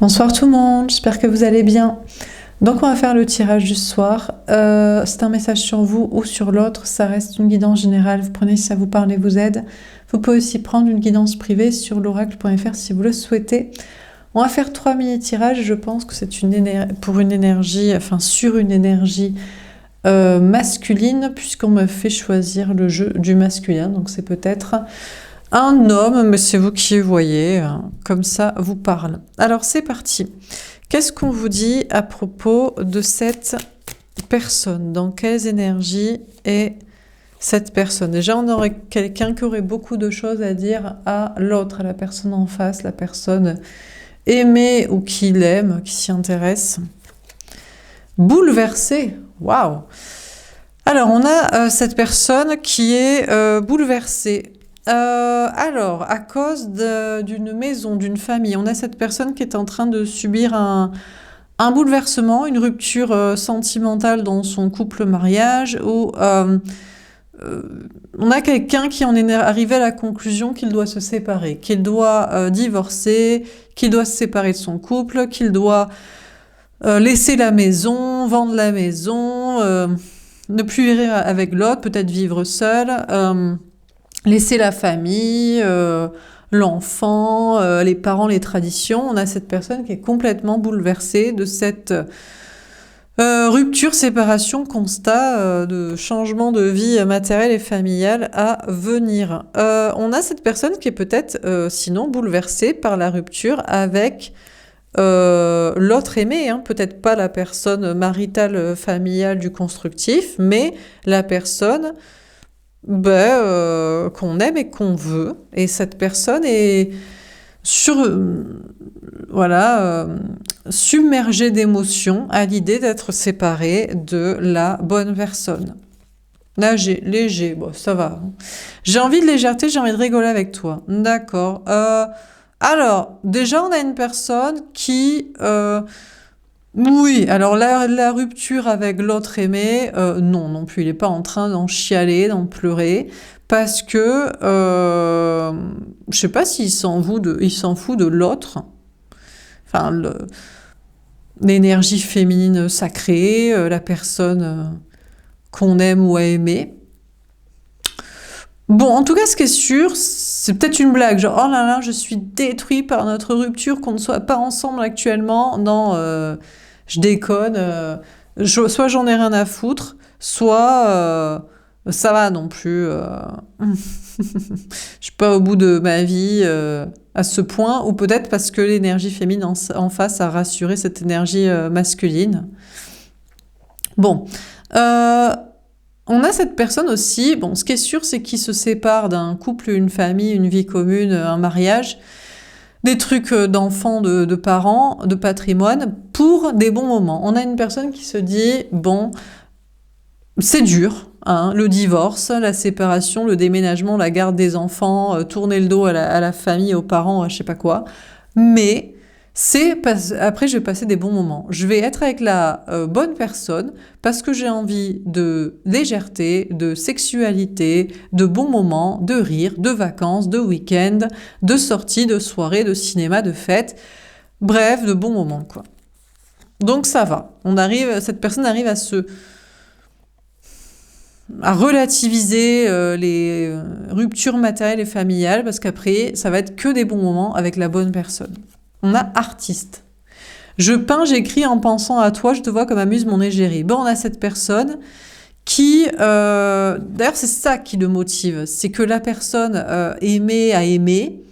Bonsoir tout le monde, j'espère que vous allez bien. Donc on va faire le tirage du soir. C'est un message sur vous ou sur l'autre, ça reste une guidance générale. Vous prenez si ça vous parle et vous aide. Vous pouvez aussi prendre une guidance privée sur l'oracle.fr si vous le souhaitez. On va faire 3 mini-tirages, je pense que c'est pour une énergie, enfin sur une énergie masculine, puisqu'on me fait choisir le jeu du masculin. Donc c'est peut-être un homme, mais c'est vous qui voyez, comme ça vous parle. Alors c'est parti. Qu'est-ce qu'on vous dit à propos de cette personne? Dans quelles énergies est cette personne? Déjà, on aurait quelqu'un qui aurait beaucoup de choses à dire à l'autre, à la personne en face, la personne aimée ou qui l'aime, qui s'y intéresse. Bouleversé, waouh! Alors, on a cette personne qui est bouleversée. Alors, à cause d'une maison, d'une famille, on a cette personne qui est en train de subir un bouleversement, une rupture sentimentale dans son couple-mariage, où on a quelqu'un qui en est arrivé à la conclusion qu'il doit se séparer, qu'il doit divorcer, qu'il doit se séparer de son couple, qu'il doit laisser la maison, vendre la maison, ne plus vivre avec l'autre, peut-être vivre seul. Laisser la famille, l'enfant, les parents, les traditions. On a cette personne qui est complètement bouleversée de cette rupture, séparation, constat de changement de vie matérielle et familiale à venir. On a cette personne qui est peut-être sinon bouleversée par la rupture avec l'autre aimé, hein. Peut-être pas la personne maritale, familiale du constructif, mais la personne qu'on aime et qu'on veut. Et cette personne est submergée d'émotions à l'idée d'être séparée de la bonne personne. Léger, bon, ça va. J'ai envie de légèreté, j'ai envie de rigoler avec toi. D'accord. Alors, déjà, on a une personne qui... oui, alors la rupture avec l'autre aimé, non plus, il n'est pas en train d'en chialer, d'en pleurer, parce que je sais pas s'il s'en fout de l'autre, enfin l'énergie féminine sacrée, la personne qu'on aime ou a aimé. Bon, en tout cas, ce qui est sûr, c'est peut-être une blague, genre oh là là, je suis détruit par notre rupture, qu'on ne soit pas ensemble actuellement. Non, je déconne. Soit j'en ai rien à foutre, soit ça va non plus. Je suis pas au bout de ma vie à ce point, ou peut-être parce que l'énergie féminine en face a rassuré cette énergie masculine. Bon. On a cette personne aussi, bon, ce qui est sûr, c'est qu'il se sépare d'un couple, une famille, une vie commune, un mariage, des trucs d'enfants, de parents, de patrimoine, pour des bons moments. On a une personne qui se dit, bon, c'est dur, hein, le divorce, la séparation, le déménagement, la garde des enfants, tourner le dos à la famille, aux parents, à je sais pas quoi, mais... après, je vais passer des bons moments. Je vais être avec la bonne personne parce que j'ai envie de légèreté, de sexualité, de bons moments, de rire, de vacances, de week-end, de sorties, de soirées, de cinéma, de fêtes. Bref, de bons moments, quoi. Donc ça va. Cette personne arrive à relativiser les ruptures matérielles et familiales parce qu'après, ça va être que des bons moments avec la bonne personne. On a artiste. Je peins, j'écris en pensant à toi, je te vois comme amuse mon égérie. Bon, on a cette personne qui... d'ailleurs, c'est ça qui le motive. C'est que la personne aimée a aimé.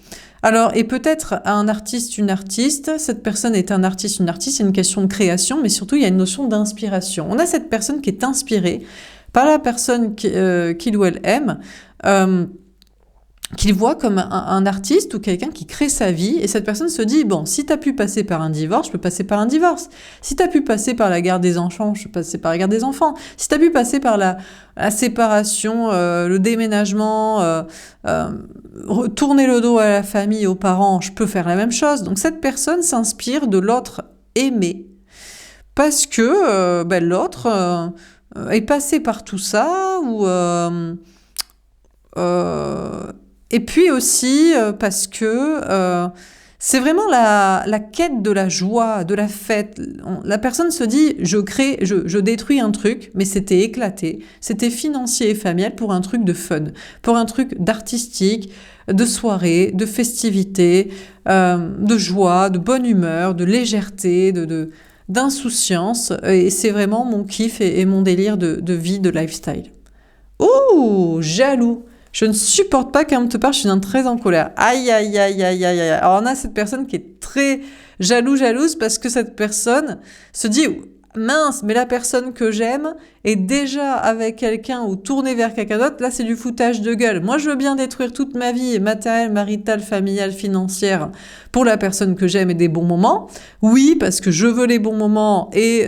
Alors, et peut-être un artiste, une artiste. Cette personne est un artiste, une artiste. C'est une question de création, mais surtout, il y a une notion d'inspiration. On a cette personne qui est inspirée par la personne qu'il ou elle aime. Qu'il voit comme un artiste ou quelqu'un qui crée sa vie, et cette personne se dit, bon, si t'as pu passer par un divorce, je peux passer par un divorce. Si t'as pu passer par la garde des enfants, je peux passer par la garde des enfants. Si t'as pu passer par la séparation, le déménagement, tourner le dos à la famille, aux parents, je peux faire la même chose. Donc cette personne s'inspire de l'autre aimé, parce que l'autre est passé par tout ça, ou... et puis aussi parce que C'est vraiment la quête de la joie, de la fête. La personne se dit, je détruis un truc, mais c'était éclaté, c'était financier et familial pour un truc de fun, pour un truc d'artistique, de soirée, de festivité, de joie, de bonne humeur, de légèreté, d'insouciance. Et c'est vraiment mon kiff et mon délire de vie, de lifestyle. Oh, jaloux. Je ne supporte pas quand on te parle, je suis très en colère. Aïe, aïe, aïe, aïe, aïe, aïe. Alors on a cette personne qui est très jalouse parce que cette personne se dit, mince, mais la personne que j'aime est déjà avec quelqu'un ou tournée vers quelqu'un d'autre. Là, c'est du foutage de gueule. Moi, je veux bien détruire toute ma vie matérielle, maritale, familiale, financière pour la personne que j'aime et des bons moments. Oui, parce que je veux les bons moments et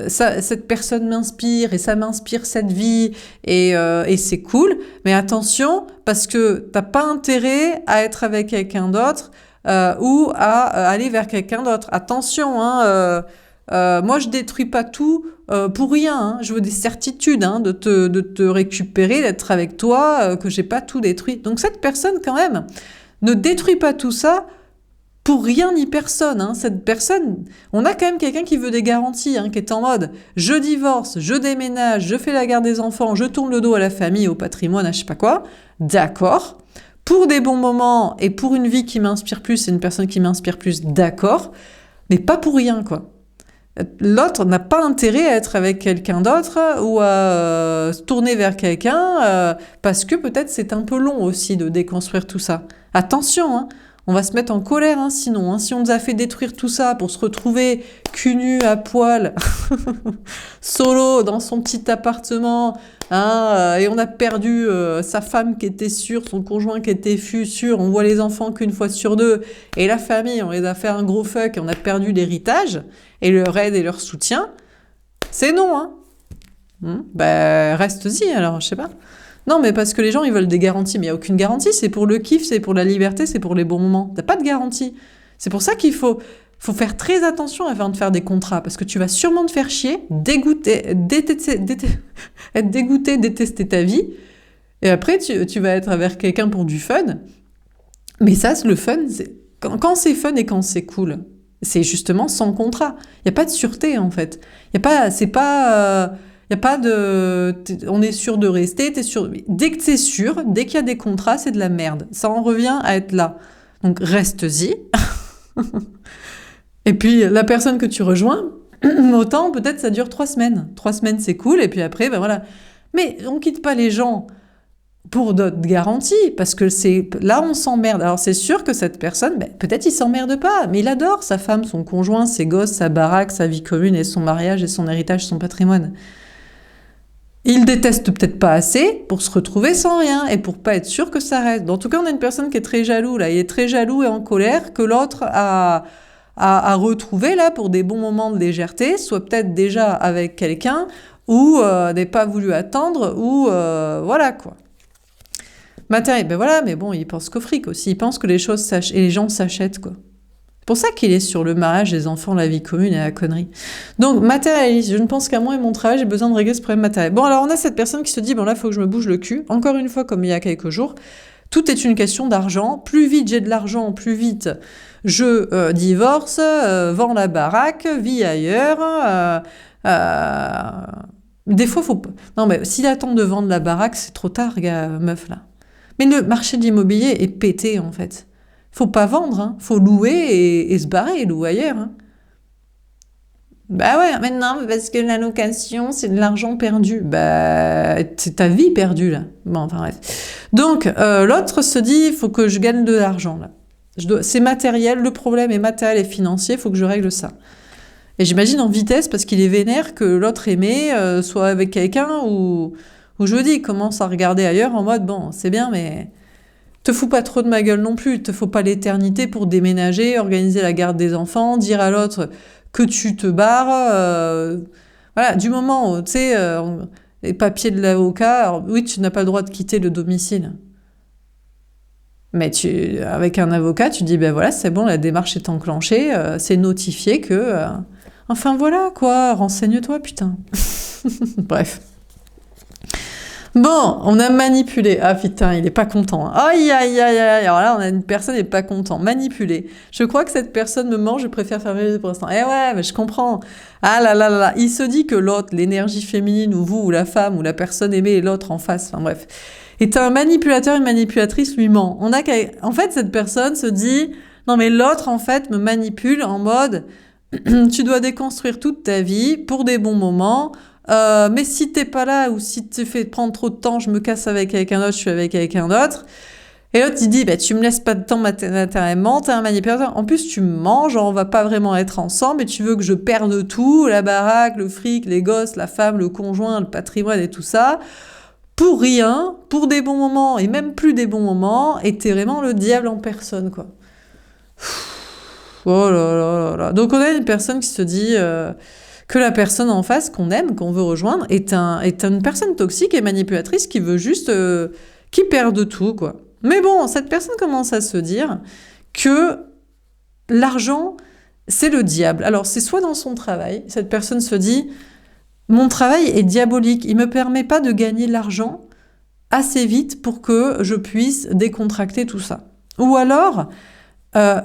cette personne m'inspire et ça m'inspire cette vie et c'est cool. Mais attention, parce que t'as pas intérêt à être avec quelqu'un d'autre ou à aller vers quelqu'un d'autre. Attention, hein. Moi, je détruis pas tout pour rien. Hein. Je veux des certitudes de te récupérer, d'être avec toi, que j'ai pas tout détruit. Donc cette personne, quand même, ne détruit pas tout ça pour rien ni personne. Hein. Cette personne, on a quand même quelqu'un qui veut des garanties, qui est en mode je divorce, je déménage, je fais la garde des enfants, je tourne le dos à la famille, au patrimoine, à je sais pas quoi. D'accord. Pour des bons moments et pour une vie qui m'inspire plus, c'est une personne qui m'inspire plus, d'accord. Mais pas pour rien, quoi. L'autre n'a pas intérêt à être avec quelqu'un d'autre ou à se tourner vers quelqu'un parce que peut-être c'est un peu long aussi de déconstruire tout ça. Attention, hein, on va se mettre en colère sinon. Hein, si on nous a fait détruire tout ça pour se retrouver cul nu à poil, solo dans son petit appartement, et on a perdu sa femme qui était sûre, son conjoint qui était sûr, on voit les enfants qu'une fois sur deux, et la famille, on les a fait un gros fuck et on a perdu l'héritage et leur aide et leur soutien, c'est non, hein. Reste-y alors, je sais pas. Non, mais parce que les gens, ils veulent des garanties, mais il n'y a aucune garantie, c'est pour le kiff, c'est pour la liberté, c'est pour les bons moments. T'as pas de garantie. C'est pour ça qu'il faut faire très attention avant de faire des contrats, parce que tu vas sûrement te faire chier, être dégoûté, détester ta vie, et après, tu vas être avec quelqu'un pour du fun. Mais ça, le fun, quand c'est fun et quand c'est cool, c'est justement sans contrat. Il n'y a pas de sûreté, en fait. Il n'y a pas de... On est sûr de rester, t'es sûr... Dès que t'es sûr, dès qu'il y a des contrats, c'est de la merde. Ça en revient à être là. Donc, reste-y. Et puis, la personne que tu rejoins, autant, peut-être, ça dure 3 semaines. 3 semaines, c'est cool, et puis après, voilà. Mais on quitte pas les gens pour d'autres garanties, parce que là, on s'emmerde. Alors, c'est sûr que cette personne, peut-être il s'emmerde pas, mais il adore sa femme, son conjoint, ses gosses, sa baraque, sa vie commune, et son mariage, et son héritage, son patrimoine. Il déteste peut-être pas assez pour se retrouver sans rien et pour pas être sûr que ça reste. En tout cas, on a une personne qui est très jaloux, là. Il est très jaloux et en colère que l'autre a retrouvé, là, pour des bons moments de légèreté, soit peut-être déjà avec quelqu'un ou n'ait pas voulu attendre ou voilà, quoi. Matériel, voilà, mais bon, il pense qu'au fric aussi. Il pense que les choses et les gens s'achètent, quoi. C'est pour ça qu'il est sur le mariage, les enfants, la vie commune et la connerie. Donc, matérialiste, je ne pense qu'à moi et mon travail, j'ai besoin de régler ce problème matériel. Bon, alors on a cette personne qui se dit, là, il faut que je me bouge le cul. Encore une fois, comme il y a quelques jours, tout est une question d'argent. Plus vite j'ai de l'argent, plus vite je divorce, vends la baraque, vis ailleurs. Des fois, faut pas... Non, mais s'il attend de vendre la baraque, c'est trop tard, gars, meuf, là. Mais le marché de l'immobilier est pété, en fait. Faut pas vendre, faut louer et se barrer, louer ailleurs. Bah ouais, maintenant, parce que la location, c'est de l'argent perdu. C'est ta vie perdue, là. Bon, enfin bref. Donc, l'autre se dit, il faut que je gagne de l'argent, là. C'est matériel, le problème est matériel et financier, il faut que je règle ça. Et j'imagine en vitesse, parce qu'il est vénère, que l'autre aimé soit avec quelqu'un ou je dis, il commence à regarder ailleurs en mode, bon, c'est bien, mais... Te fous pas trop de ma gueule non plus, te faut pas l'éternité pour déménager, organiser la garde des enfants, dire à l'autre que tu te barres. Voilà, du moment où, tu sais, les papiers de l'avocat, alors oui, tu n'as pas le droit de quitter le domicile. Mais avec un avocat, tu dis, voilà, c'est bon, la démarche est enclenchée, c'est notifié que... Enfin voilà, quoi, renseigne-toi, putain. Bref. Bon, on a manipulé. Ah putain, il est pas content. Aïe, aïe, aïe, aïe. Alors là, on a une personne qui est pas content. Manipulé. Je crois que cette personne me ment, je préfère fermer les yeux pour l'instant. Eh ouais, mais je comprends. Ah là là là là. Il se dit que l'autre, l'énergie féminine, ou vous, ou la femme, ou la personne aimée, et l'autre en face, enfin bref, est un manipulateur, une manipulatrice lui ment. En fait, cette personne se dit, non mais l'autre, en fait, me manipule en mode, tu dois déconstruire toute ta vie pour des bons moments. Mais si t'es pas là ou si tu fais prendre trop de temps, je me casse avec quelqu'un d'autre, je suis avec quelqu'un d'autre. Et l'autre, il dit, bah, tu me laisses pas de temps matériellement, t'es un manipulateur. En plus, tu me mens, genre, on va pas vraiment être ensemble et tu veux que je perde tout, la baraque, le fric, les gosses, la femme, le conjoint, le patrimoine et tout ça, pour rien, pour des bons moments et même plus des bons moments, et t'es vraiment le diable en personne, quoi. Oh là là là là. Donc on a une personne qui se dit que la personne en face qu'on aime, qu'on veut rejoindre, est une personne toxique et manipulatrice qui veut juste qui perde tout, quoi. Mais bon, cette personne commence à se dire que l'argent, c'est le diable. Alors c'est soit dans son travail, cette personne se dit mon travail est diabolique, il me permet pas de gagner l'argent assez vite pour que je puisse décontracter tout ça. Ou alors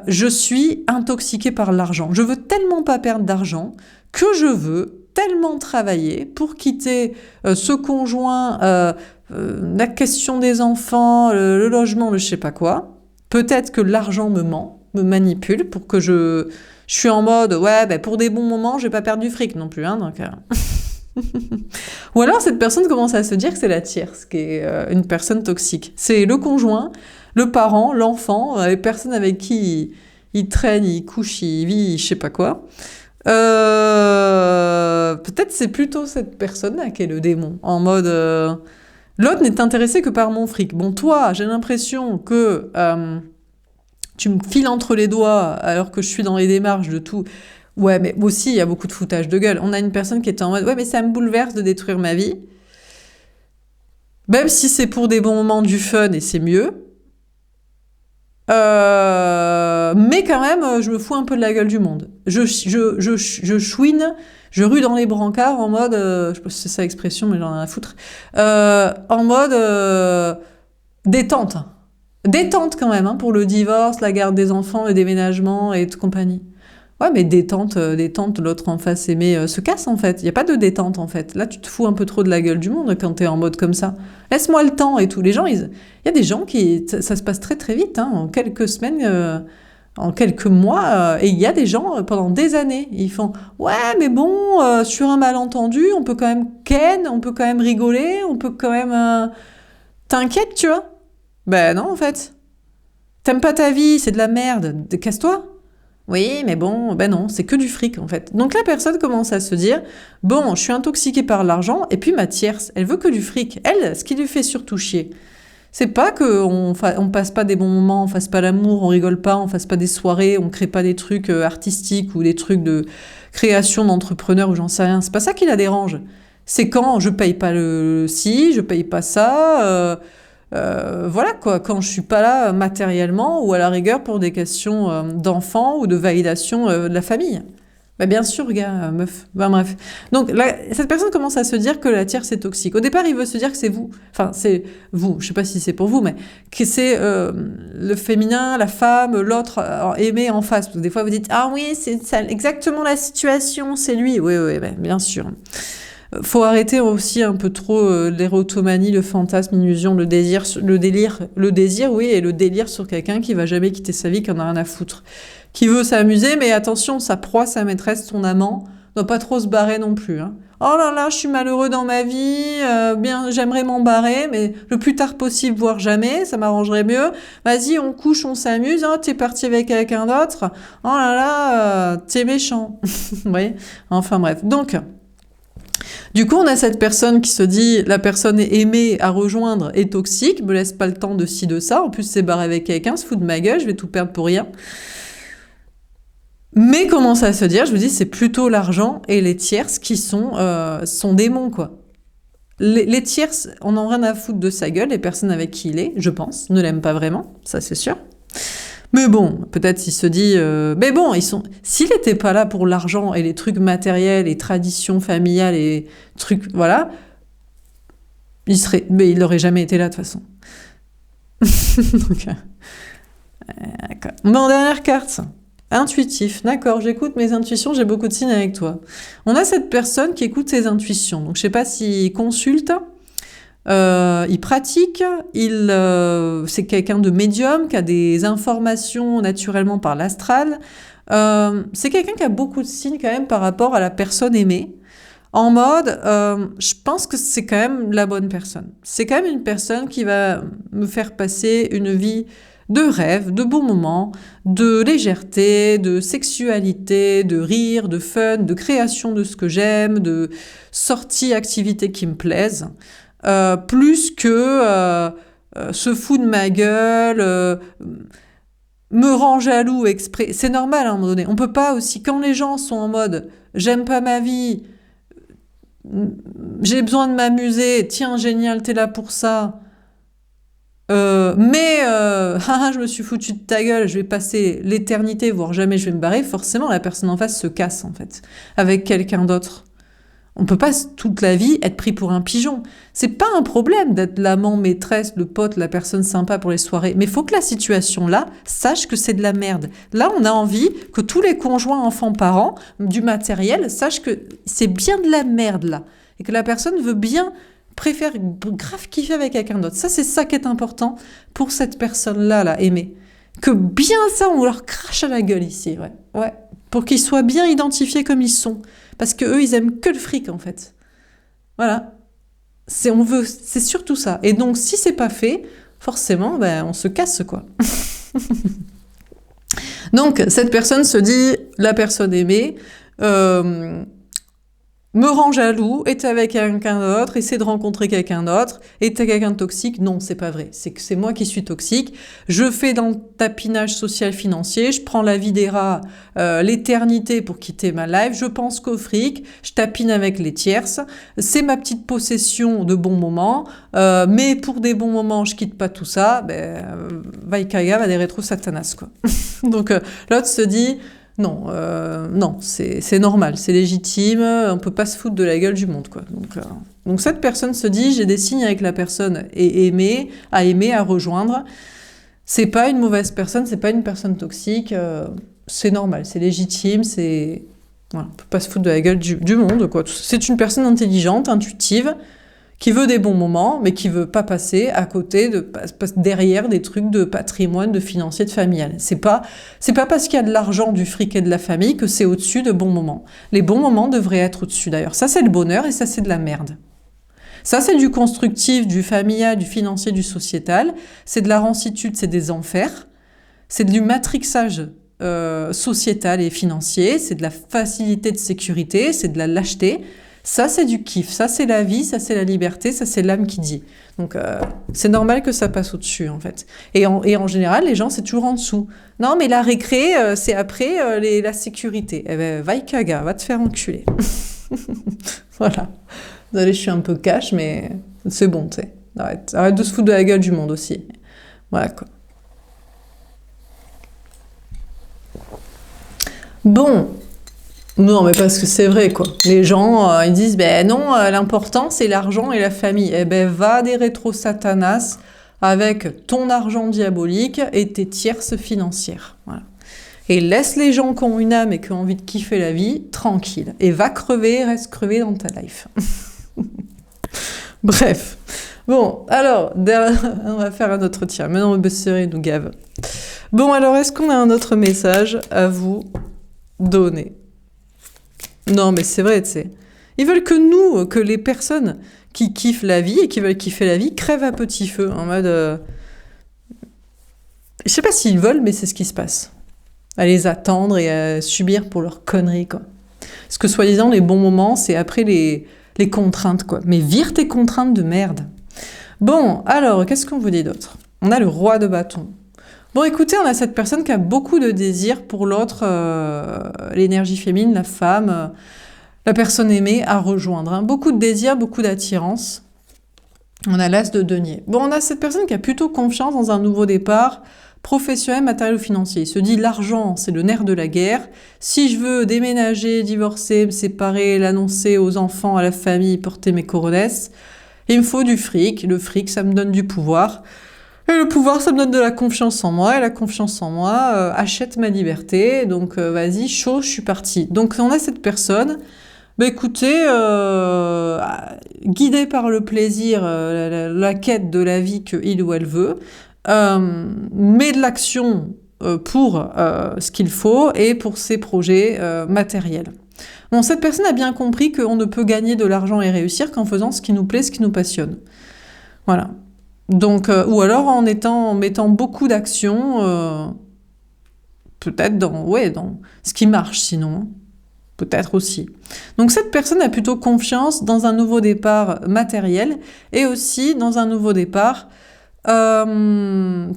je suis intoxiquée par l'argent. Je veux tellement pas perdre d'argent que je veux tellement travailler pour quitter ce conjoint, la question des enfants, le logement, le je sais pas quoi. Peut-être que l'argent me ment, me manipule pour que je suis en mode ouais, ben pour des bons moments, je vais pas perdre du fric non plus, hein, donc. Ou alors cette personne commence à se dire que c'est la tierce, qui est une personne toxique. C'est le conjoint, le parent, l'enfant, les personnes avec qui il traîne, il couche, il vit, je sais pas quoi. Peut-être c'est plutôt cette personne-là qui est le démon, en mode l'autre n'est intéressé que par mon fric. Bon, toi, j'ai l'impression que tu me files entre les doigts alors que je suis dans les démarches de tout. Ouais, mais aussi, il y a beaucoup de foutage de gueule. On a une personne qui était en mode ouais, mais ça me bouleverse de détruire ma vie. Même si c'est pour des bons moments, du fun, et c'est mieux. Mais quand même, je me fous un peu de la gueule du monde. Je chouine, je rue dans les brancards en mode, je sais pas si c'est ça l'expression, mais j'en ai rien à foutre, en mode détente. Détente quand même, hein, pour le divorce, la garde des enfants, le déménagement et de compagnie. Ouais, mais détente, détente, l'autre en face aimé se casse en fait. Il n'y a pas de détente en fait. Là, tu te fous un peu trop de la gueule du monde quand t'es en mode comme ça. Laisse-moi le temps et tout. Les gens, il y a des gens qui, ça se passe très très vite, hein, en quelques semaines, en quelques mois. Et il y a des gens pendant des années, ils font ouais, mais bon, sur un malentendu, on peut quand même ken, on peut quand même rigoler, on peut quand même. T'inquiète, tu vois? Ben non en fait. T'aimes pas ta vie, c'est de la merde. Casse-toi. Oui, mais bon, ben non, c'est que du fric en fait. Donc la personne commence à se dire, bon, je suis intoxiquée par l'argent, et puis ma tierce, elle veut que du fric. Elle, ce qui lui fait surtout chier, c'est pas on passe pas des bons moments, on fasse pas l'amour, on rigole pas, on fasse pas des soirées, on crée pas des trucs artistiques ou des trucs de création d'entrepreneurs ou j'en sais rien. C'est pas ça qui la dérange. C'est quand je paye pas le ci, je paye pas ça. Voilà quoi, quand je suis pas là matériellement ou à la rigueur pour des questions d'enfants ou de validation de la famille. Bah bien sûr, gars, meuf. Ben, bref. Donc là, cette personne commence à se dire que la tierce est toxique. Au départ, il veut se dire que c'est vous. Enfin, c'est vous. Je sais pas si c'est pour vous, mais que c'est le féminin, la femme, l'autre aimé en face. Parce que des fois, vous dites ah oui, c'est ça, exactement la situation, c'est lui. Oui, oui, ben, bien sûr. Faut arrêter aussi un peu trop l'érotomanie, le fantasme, l'illusion, le désir, le désir, oui, et le délire sur quelqu'un qui va jamais quitter sa vie, qui en a rien à foutre, qui veut s'amuser, mais attention, sa proie, sa maîtresse, son amant, doit pas trop se barrer non plus. Hein. Oh là là, je suis malheureux dans ma vie, bien, j'aimerais m'en barrer, mais le plus tard possible, voire jamais, ça m'arrangerait mieux. Vas-y, on couche, on s'amuse, hein, t'es parti avec quelqu'un d'autre. Oh là là, t'es méchant. Vous voyez ? Enfin bref, donc. Du coup, on a cette personne qui se dit la personne aimée à rejoindre est toxique, me laisse pas le temps de ci, de ça. En plus, c'est barré avec quelqu'un, se fout de ma gueule, je vais tout perdre pour rien. Mais commence à se dire, je me dis, c'est plutôt l'argent et les tierces qui sont démons, quoi. Les tierces, on n'en a rien à foutre de sa gueule, les personnes avec qui il est, je pense, ne l'aiment pas vraiment, ça c'est sûr. Mais bon, peut-être il se dit, mais bon, s'il n'était pas là pour l'argent et les trucs matériels et traditions familiales et trucs, voilà, Mais il n'aurait jamais été là de toute façon. Donc, d'accord. Bon, dernière carte. Intuitif, d'accord, j'écoute mes intuitions, j'ai beaucoup de signes avec toi. On a cette personne qui écoute ses intuitions. Donc, je sais pas s'il consulte, il pratique, c'est quelqu'un de médium, qui a des informations naturellement par l'astral. C'est quelqu'un qui a beaucoup de signes quand même par rapport à la personne aimée. En mode, je pense que c'est quand même la bonne personne. C'est quand même une personne qui va me faire passer une vie de rêve, de bons moments, de légèreté, de sexualité, de rire, de fun, de création de ce que j'aime, de sorties, activités qui me plaisent, plus que se fout de ma gueule, me rend jaloux exprès. C'est normal à un moment donné. On peut pas aussi, quand les gens sont en mode j'aime pas ma vie, j'ai besoin de m'amuser, tiens génial, t'es là pour ça. Je me suis foutu de ta gueule, je vais passer l'éternité, voire jamais je vais me barrer, forcément la personne en face se casse en fait, avec quelqu'un d'autre. On peut pas toute la vie être pris pour un pigeon. C'est pas un problème d'être l'amant, maîtresse, le pote, la personne sympa pour les soirées, mais faut que la situation là sache que c'est de la merde. Là, on a envie que tous les conjoints, enfants, parents, du matériel, sachent que c'est bien de la merde là, et que la personne préfère grave kiffer avec quelqu'un d'autre. Ça, c'est ça qui est important pour cette personne-là, là, aimée. Que bien ça, on leur crache à la gueule ici, ouais. Ouais. Pour qu'ils soient bien identifiés comme ils sont. Parce que eux, ils aiment que le fric, en fait. Voilà. C'est surtout ça. Et donc, si c'est pas fait, forcément, on se casse, quoi. Donc, cette personne se dit, la personne aimée, me rend jaloux, est avec quelqu'un d'autre, essaie de rencontrer quelqu'un d'autre, est quelqu'un de toxique. Non, c'est pas vrai. C'est que c'est moi qui suis toxique. Je fais dans le tapinage social financier, je prends la vie des rats, l'éternité pour quitter ma life, je pense qu'au fric, je tapine avec les tierces, c'est ma petite possession de bons moments, mais pour des bons moments, je quitte pas tout ça, Vaikaga va des rétro-satanas, quoi. Donc, l'autre se dit, non, non, c'est normal, c'est légitime, on peut pas se foutre de la gueule du monde, quoi. Donc cette personne se dit, j'ai des signes avec la personne à aimer, à rejoindre. C'est pas une mauvaise personne, c'est pas une personne toxique, c'est normal, c'est légitime, voilà, on peut pas se foutre de la gueule du monde, quoi. C'est une personne intelligente, intuitive, qui veut des bons moments, mais qui veut pas passer à côté derrière des trucs de patrimoine, de financier, de familial. C'est pas parce qu'il y a de l'argent, du fric et de la famille que c'est au-dessus de bons moments. Les bons moments devraient être au-dessus d'ailleurs. Ça, c'est le bonheur et ça, c'est de la merde. Ça, c'est du constructif, du familial, du financier, du sociétal. C'est de la rancitude, c'est des enfers. C'est du matrixage sociétal et financier. C'est de la facilité de sécurité, c'est de la lâcheté. Ça, c'est du kiff, ça, c'est la vie, ça, c'est la liberté, ça, c'est l'âme qui dit. Donc, c'est normal que ça passe au-dessus, en fait. Et en général, les gens, c'est toujours en dessous. Non, mais la récré, c'est après la sécurité. Eh ben, Vaikaga, va te faire enculer. Voilà. Désolée, je suis un peu cash, mais c'est bon, tu sais. Arrête de se foutre de la gueule du monde aussi. Voilà, quoi. Bon. Non, mais parce que c'est vrai, quoi. Les gens, ils disent, non, l'important, c'est l'argent et la famille. Eh ben, va des rétro-satanas avec ton argent diabolique et tes tierces financières. Voilà. Et laisse les gens qui ont une âme et qui ont envie de kiffer la vie, tranquille. Et va crever, reste crevé dans ta life. Bref. Bon, alors, on va faire un autre tir. Maintenant, Besseré nous gave. Bon, alors, est-ce qu'on a un autre message à vous donner ? Non, mais c'est vrai, tu sais. Ils veulent que les personnes qui kiffent la vie et qui veulent kiffer la vie, crèvent à petit feu, en mode... Je sais pas s'ils veulent, mais c'est ce qui se passe. À les attendre et à subir pour leurs conneries, quoi. Parce que, soi-disant, les bons moments, c'est après les contraintes, quoi. Mais vire tes contraintes de merde. Bon, alors, qu'est-ce qu'on vous dit d'autre ? On a le roi de bâton. Bon, écoutez, on a cette personne qui a beaucoup de désir pour l'autre, l'énergie féminine, la femme, la personne aimée à rejoindre. Hein. Beaucoup de désir, beaucoup d'attirance. On a l'as de denier. Bon, on a cette personne qui a plutôt confiance dans un nouveau départ, professionnel, matériel ou financier. Il se dit, l'argent, c'est le nerf de la guerre. Si je veux déménager, divorcer, me séparer, l'annoncer aux enfants, à la famille, porter mes coronesses, Il me faut du fric. Le fric, ça me donne du pouvoir. Et le pouvoir, ça me donne de la confiance en moi. Et la confiance en moi achète ma liberté. Donc, vas-y, chaud, je suis partie. Donc, on a cette personne. Bah écoutez, guidée par le plaisir, la quête de la vie qu'il ou elle veut, met de l'action pour ce qu'il faut et pour ses projets matériels. Bon, cette personne a bien compris qu'on ne peut gagner de l'argent et réussir qu'en faisant ce qui nous plaît, ce qui nous passionne. Voilà. Donc, ou alors en mettant beaucoup d'action, peut-être dans ce qui marche sinon. Peut-être aussi. Donc cette personne a plutôt confiance dans un nouveau départ matériel et aussi dans un nouveau départ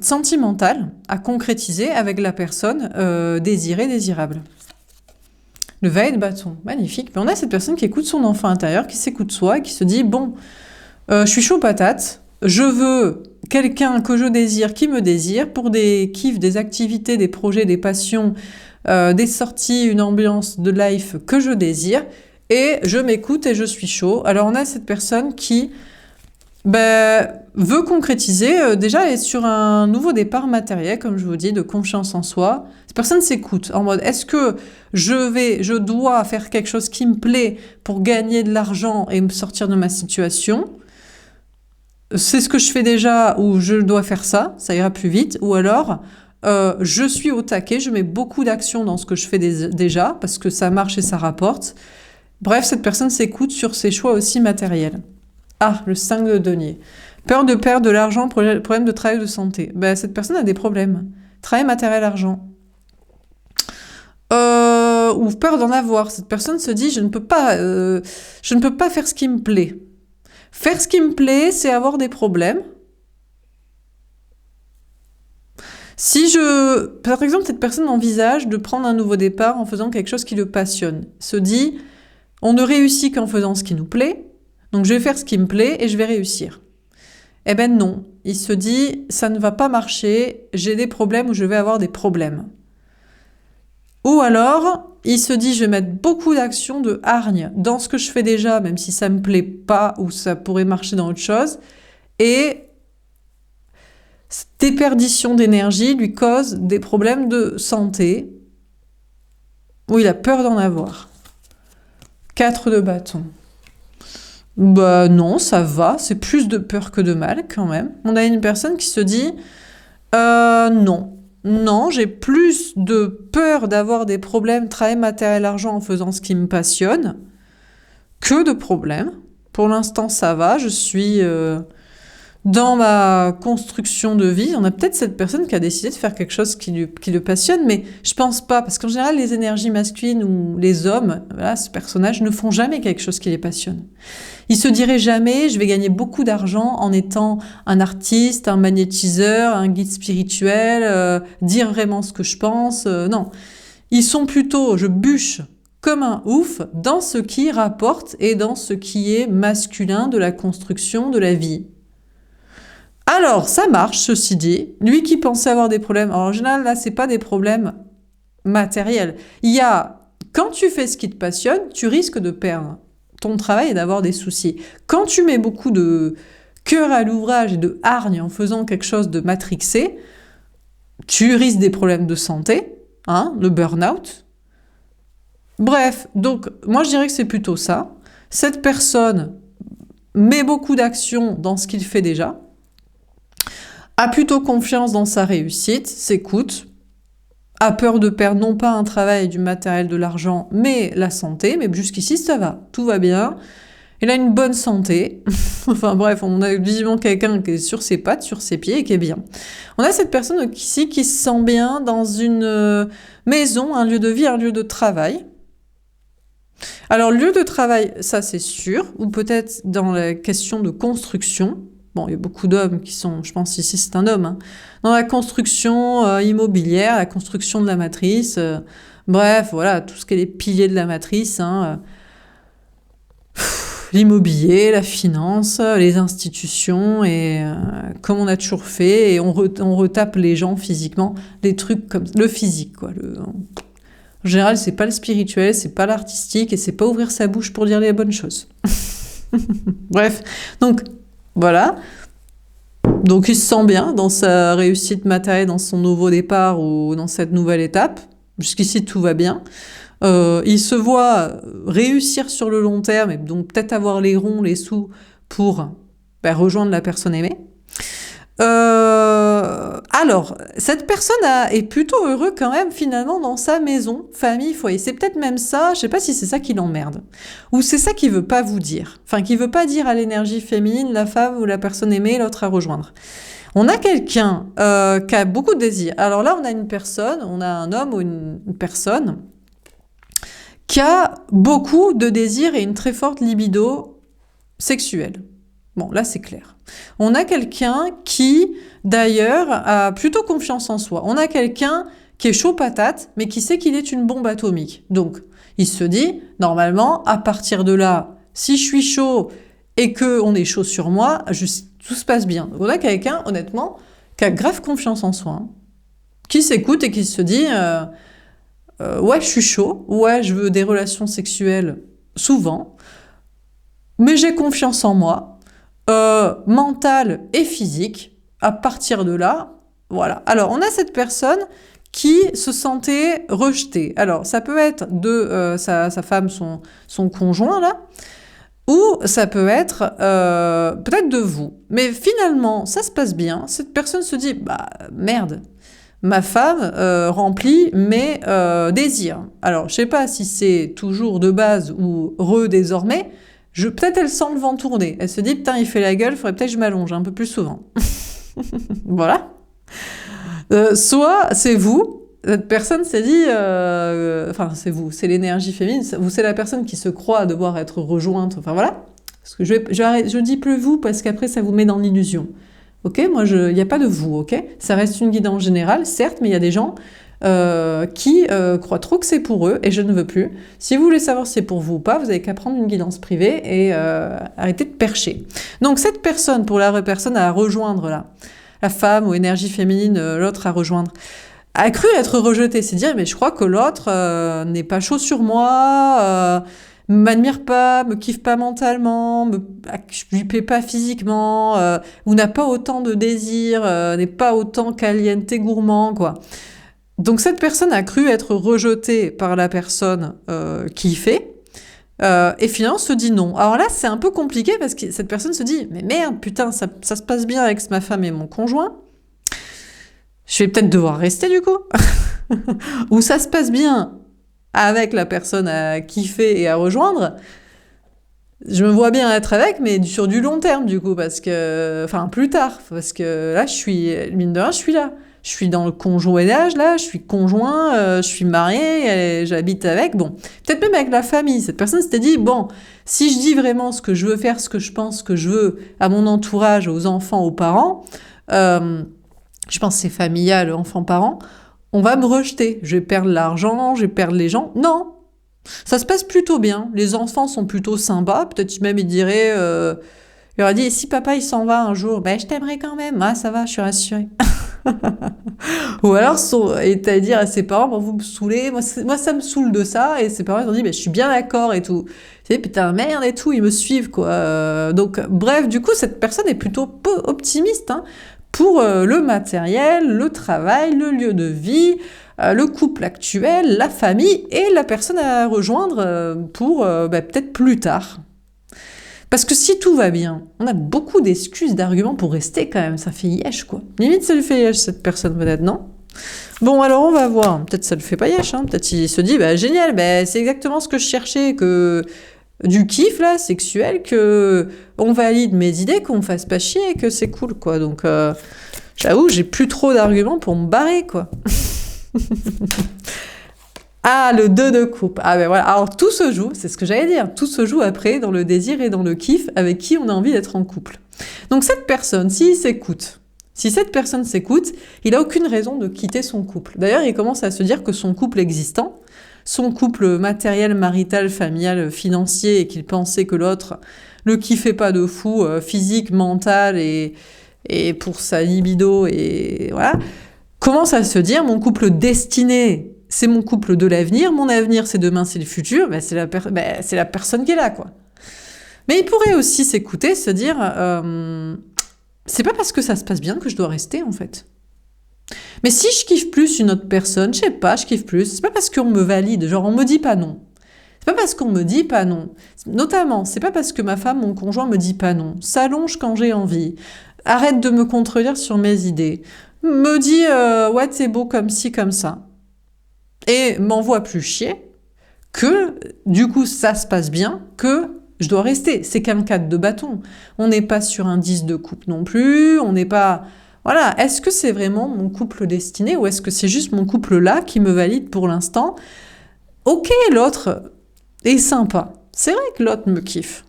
sentimental à concrétiser avec la personne désirée, désirable. Le valet de bâton, magnifique. Mais on a cette personne qui écoute son enfant intérieur, qui s'écoute soi et qui se dit, bon, je suis chaud patate, je veux quelqu'un que je désire, qui me désire, pour des kiffs, des activités, des projets, des passions, des sorties, une ambiance de life que je désire, et je m'écoute et je suis chaud. Alors on a cette personne qui veut concrétiser, déjà elle est sur un nouveau départ matériel, comme je vous dis, de confiance en soi. Cette personne s'écoute, en mode, est-ce que je dois faire quelque chose qui me plaît pour gagner de l'argent et me sortir de ma situation ? C'est ce que je fais déjà, ou je dois faire ça ira plus vite, ou alors... je suis au taquet, je mets beaucoup d'action dans ce que je fais déjà, parce que ça marche et ça rapporte. Bref, cette personne s'écoute sur ses choix aussi matériels. Ah, le 5 de denier. Peur de perdre de l'argent, problème de travail, de santé. Cette personne a des problèmes. Travail, matériel, argent. Ou peur d'en avoir. Cette personne se dit, je ne peux pas faire ce qui me plaît. Faire ce qui me plaît, c'est avoir des problèmes. Par exemple, cette personne envisage de prendre un nouveau départ en faisant quelque chose qui le passionne, se dit, on ne réussit qu'en faisant ce qui nous plaît, donc je vais faire ce qui me plaît et je vais réussir. Eh ben non, il se dit, ça ne va pas marcher, j'ai des problèmes ou je vais avoir des problèmes. Ou alors, il se dit, je vais mettre beaucoup d'action, de hargne dans ce que je fais déjà, même si ça me plaît pas ou ça pourrait marcher dans autre chose, et cette déperdition d'énergie lui cause des problèmes de santé où il a peur d'en avoir. 4 de bâton. Non, ça va, c'est plus de peur que de mal quand même. On a une personne qui se dit non, j'ai plus de peur d'avoir des problèmes, travail, matériel, argent en faisant ce qui me passionne que de problèmes. Pour l'instant, ça va, je suis... dans ma construction de vie, on a peut-être cette personne qui a décidé de faire quelque chose qui le passionne, mais je pense pas, parce qu'en général, les énergies masculines ou les hommes, voilà, ce personnage, ne font jamais quelque chose qui les passionne. Ils se diraient jamais, je vais gagner beaucoup d'argent en étant un artiste, un magnétiseur, un guide spirituel, dire vraiment ce que je pense, non. Ils sont plutôt, je bûche comme un ouf dans ce qui rapporte et dans ce qui est masculin de la construction de la vie. Alors, ça marche, ceci dit. Lui qui pensait avoir des problèmes, alors en général, là, c'est pas des problèmes matériels. Quand tu fais ce qui te passionne, tu risques de perdre ton travail et d'avoir des soucis. Quand tu mets beaucoup de cœur à l'ouvrage et de hargne en faisant quelque chose de matrixé, tu risques des problèmes de santé, le burn-out. Bref, donc, moi, je dirais que c'est plutôt ça. Cette personne met beaucoup d'action dans ce qu'il fait déjà, a plutôt confiance dans sa réussite, s'écoute, a peur de perdre non pas un travail, du matériel, de l'argent, mais la santé, mais jusqu'ici ça va, tout va bien, il a une bonne santé, enfin bref, on a visiblement quelqu'un qui est sur ses pattes, sur ses pieds et qui est bien. On a cette personne ici qui se sent bien dans une maison, un lieu de vie, un lieu de travail. Alors lieu de travail, ça c'est sûr, ou peut-être dans la question de construction. Bon, il y a beaucoup d'hommes qui sont, je pense ici c'est un homme, dans la construction immobilière, la construction de la matrice, bref, voilà, tout ce qui est les piliers de la matrice, l'immobilier, la finance, les institutions, et comme on a toujours fait, et on retape les gens physiquement, des trucs comme le physique, quoi. En général, c'est pas le spirituel, c'est pas l'artistique, et c'est pas ouvrir sa bouche pour dire les bonnes choses. Bref, donc voilà. Donc il se sent bien dans sa réussite matérielle, dans son nouveau départ ou dans cette nouvelle étape. Jusqu'ici, tout va bien. Il se voit réussir sur le long terme et donc peut-être avoir les ronds, les sous pour rejoindre la personne aimée. Alors, cette personne est plutôt heureux quand même finalement dans sa maison, famille, foyer. C'est peut-être même ça, je sais pas si c'est ça qui l'emmerde. Ou c'est ça qu'il veut pas vous dire. Enfin, qu'il veut pas dire à l'énergie féminine, la femme ou la personne aimée, l'autre à rejoindre. On a quelqu'un qui a beaucoup de désirs. Alors là, on a une personne, on a un homme ou une personne qui a beaucoup de désirs et une très forte libido sexuelle. Bon, là, c'est clair. On a quelqu'un qui, d'ailleurs, a plutôt confiance en soi. On a quelqu'un qui est chaud patate, mais qui sait qu'il est une bombe atomique. Donc, il se dit, normalement, à partir de là, si je suis chaud et qu'on est chaud sur moi, tout se passe bien. Donc, on a quelqu'un, honnêtement, qui a grave confiance en soi, hein, qui s'écoute et qui se dit, ouais, je suis chaud, ouais, je veux des relations sexuelles souvent, mais j'ai confiance en moi. Mentale et physique, à partir de là, voilà. Alors, on a cette personne qui se sentait rejetée. Alors, ça peut être de sa femme, son conjoint, là, ou ça peut être peut-être de vous. Mais finalement, ça se passe bien. Cette personne se dit, bah merde, ma femme remplit mes désirs. Alors, je sais pas si c'est toujours de base ou désormais, peut-être elle sent le vent tourner. Elle se dit, putain, il fait la gueule, faudrait peut-être que je m'allonge un peu plus souvent. Voilà. Soit c'est vous, cette personne s'est dit, enfin c'est vous, c'est l'énergie féminine, c'est la personne qui se croit devoir être rejointe, enfin voilà. Parce que je dis plus vous parce qu'après ça vous met dans l'illusion. Ok, moi il n'y a pas de vous, ok. Ça reste une guidance générale, certes, mais il y a des gens qui croient trop que c'est pour eux et je ne veux plus. Si vous voulez savoir si c'est pour vous ou pas, vous avez qu'à prendre une guidance privée et arrêter de percher. Donc cette personne, pour la personne à rejoindre là, la femme ou énergie féminine, l'autre à rejoindre, a cru être rejetée. C'est dire, mais je crois que l'autre n'est pas chaud sur moi, m'admire pas, me kiffe pas mentalement, je lui plais pas physiquement, ou n'a pas autant de désir, n'est pas autant caliente, gourmand, quoi. Donc cette personne a cru être rejetée par la personne qui fait, et finalement se dit non. Alors là, c'est un peu compliqué parce que cette personne se dit, mais merde, putain, ça se passe bien avec ma femme et mon conjoint. Je vais peut-être devoir rester du coup. Ou ça se passe bien avec la personne à kiffer et à rejoindre. Je me vois bien être avec, mais sur du long terme du coup, parce que, enfin plus tard, parce que là, mine de rien, je suis là. Je suis dans le conjoignage, là, je suis conjoint, je suis mariée, j'habite avec, bon. Peut-être même avec la famille. Cette personne s'était dit, bon, si je dis vraiment ce que je veux faire, ce que je pense que je veux à mon entourage, aux enfants, aux parents, je pense que c'est familial, enfants-parents, on va me rejeter. Je vais perdre l'argent, je vais perdre les gens. Non, ça se passe plutôt bien. Les enfants sont plutôt sympas. Peut-être même ils diraient, il aurait dit, et si papa il s'en va un jour, ben je t'aimerais quand même. Ah ça va, je suis rassurée. Ou alors, à dire à ses parents, bon, vous me saoulez, moi ça me saoule de ça, et ses parents ils ont dit, mais je suis bien d'accord et tout. Tu sais, putain, merde et tout, ils me suivent, quoi. Donc, bref, du coup, cette personne est plutôt optimiste, hein, pour le matériel, le travail, le lieu de vie, le couple actuel, la famille et la personne à rejoindre pour peut-être plus tard. Parce que si tout va bien, on a beaucoup d'excuses, d'arguments pour rester quand même. Ça fait yesh, quoi. Limite, ça lui fait yesh, cette personne, peut-être, non? Bon, alors on va voir. Peut-être ça le fait pas yesh, hein. Peut-être il se dit, bah génial, bah, c'est exactement ce que je cherchais, que du kiff, là, sexuel, que on valide mes idées, qu'on me fasse pas chier, que c'est cool, quoi. Donc, j'avoue, j'ai plus trop d'arguments pour me barrer, quoi. Ah, le 2 de coupe. Ah ben voilà. Alors tout se joue, c'est ce que j'allais dire, tout se joue après dans le désir et dans le kiff avec qui on a envie d'être en couple. Donc cette personne, si cette personne s'écoute, il a aucune raison de quitter son couple. D'ailleurs, il commence à se dire que son couple existant, son couple matériel, marital, familial, financier, et qu'il pensait que l'autre le kiffait pas de fou, physique, mental et pour sa libido et voilà, commence à se dire mon couple destiné, c'est mon couple de l'avenir, mon avenir c'est demain, c'est le futur, c'est la personne qui est là, quoi. Mais il pourrait aussi s'écouter, se dire, c'est pas parce que ça se passe bien que je dois rester, en fait. Mais si je kiffe plus une autre personne, je sais pas, je kiffe plus, c'est pas parce qu'on me valide, genre on me dit pas non. C'est pas parce qu'on me dit pas non. Notamment, c'est pas parce que ma femme, mon conjoint me dit pas non. S'allonge quand j'ai envie. Arrête de me contredire sur mes idées. Me dit, ouais, c'est beau comme ci, comme ça. Et m'envoie plus chier que, du coup, ça se passe bien, que je dois rester. C'est qu'un cadre de bâton. On n'est pas sur un 10 de coupe non plus, on n'est pas... Voilà, est-ce que c'est vraiment mon couple destiné ou est-ce que c'est juste mon couple là qui me valide pour l'instant? Ok, l'autre est sympa. C'est vrai que l'autre me kiffe.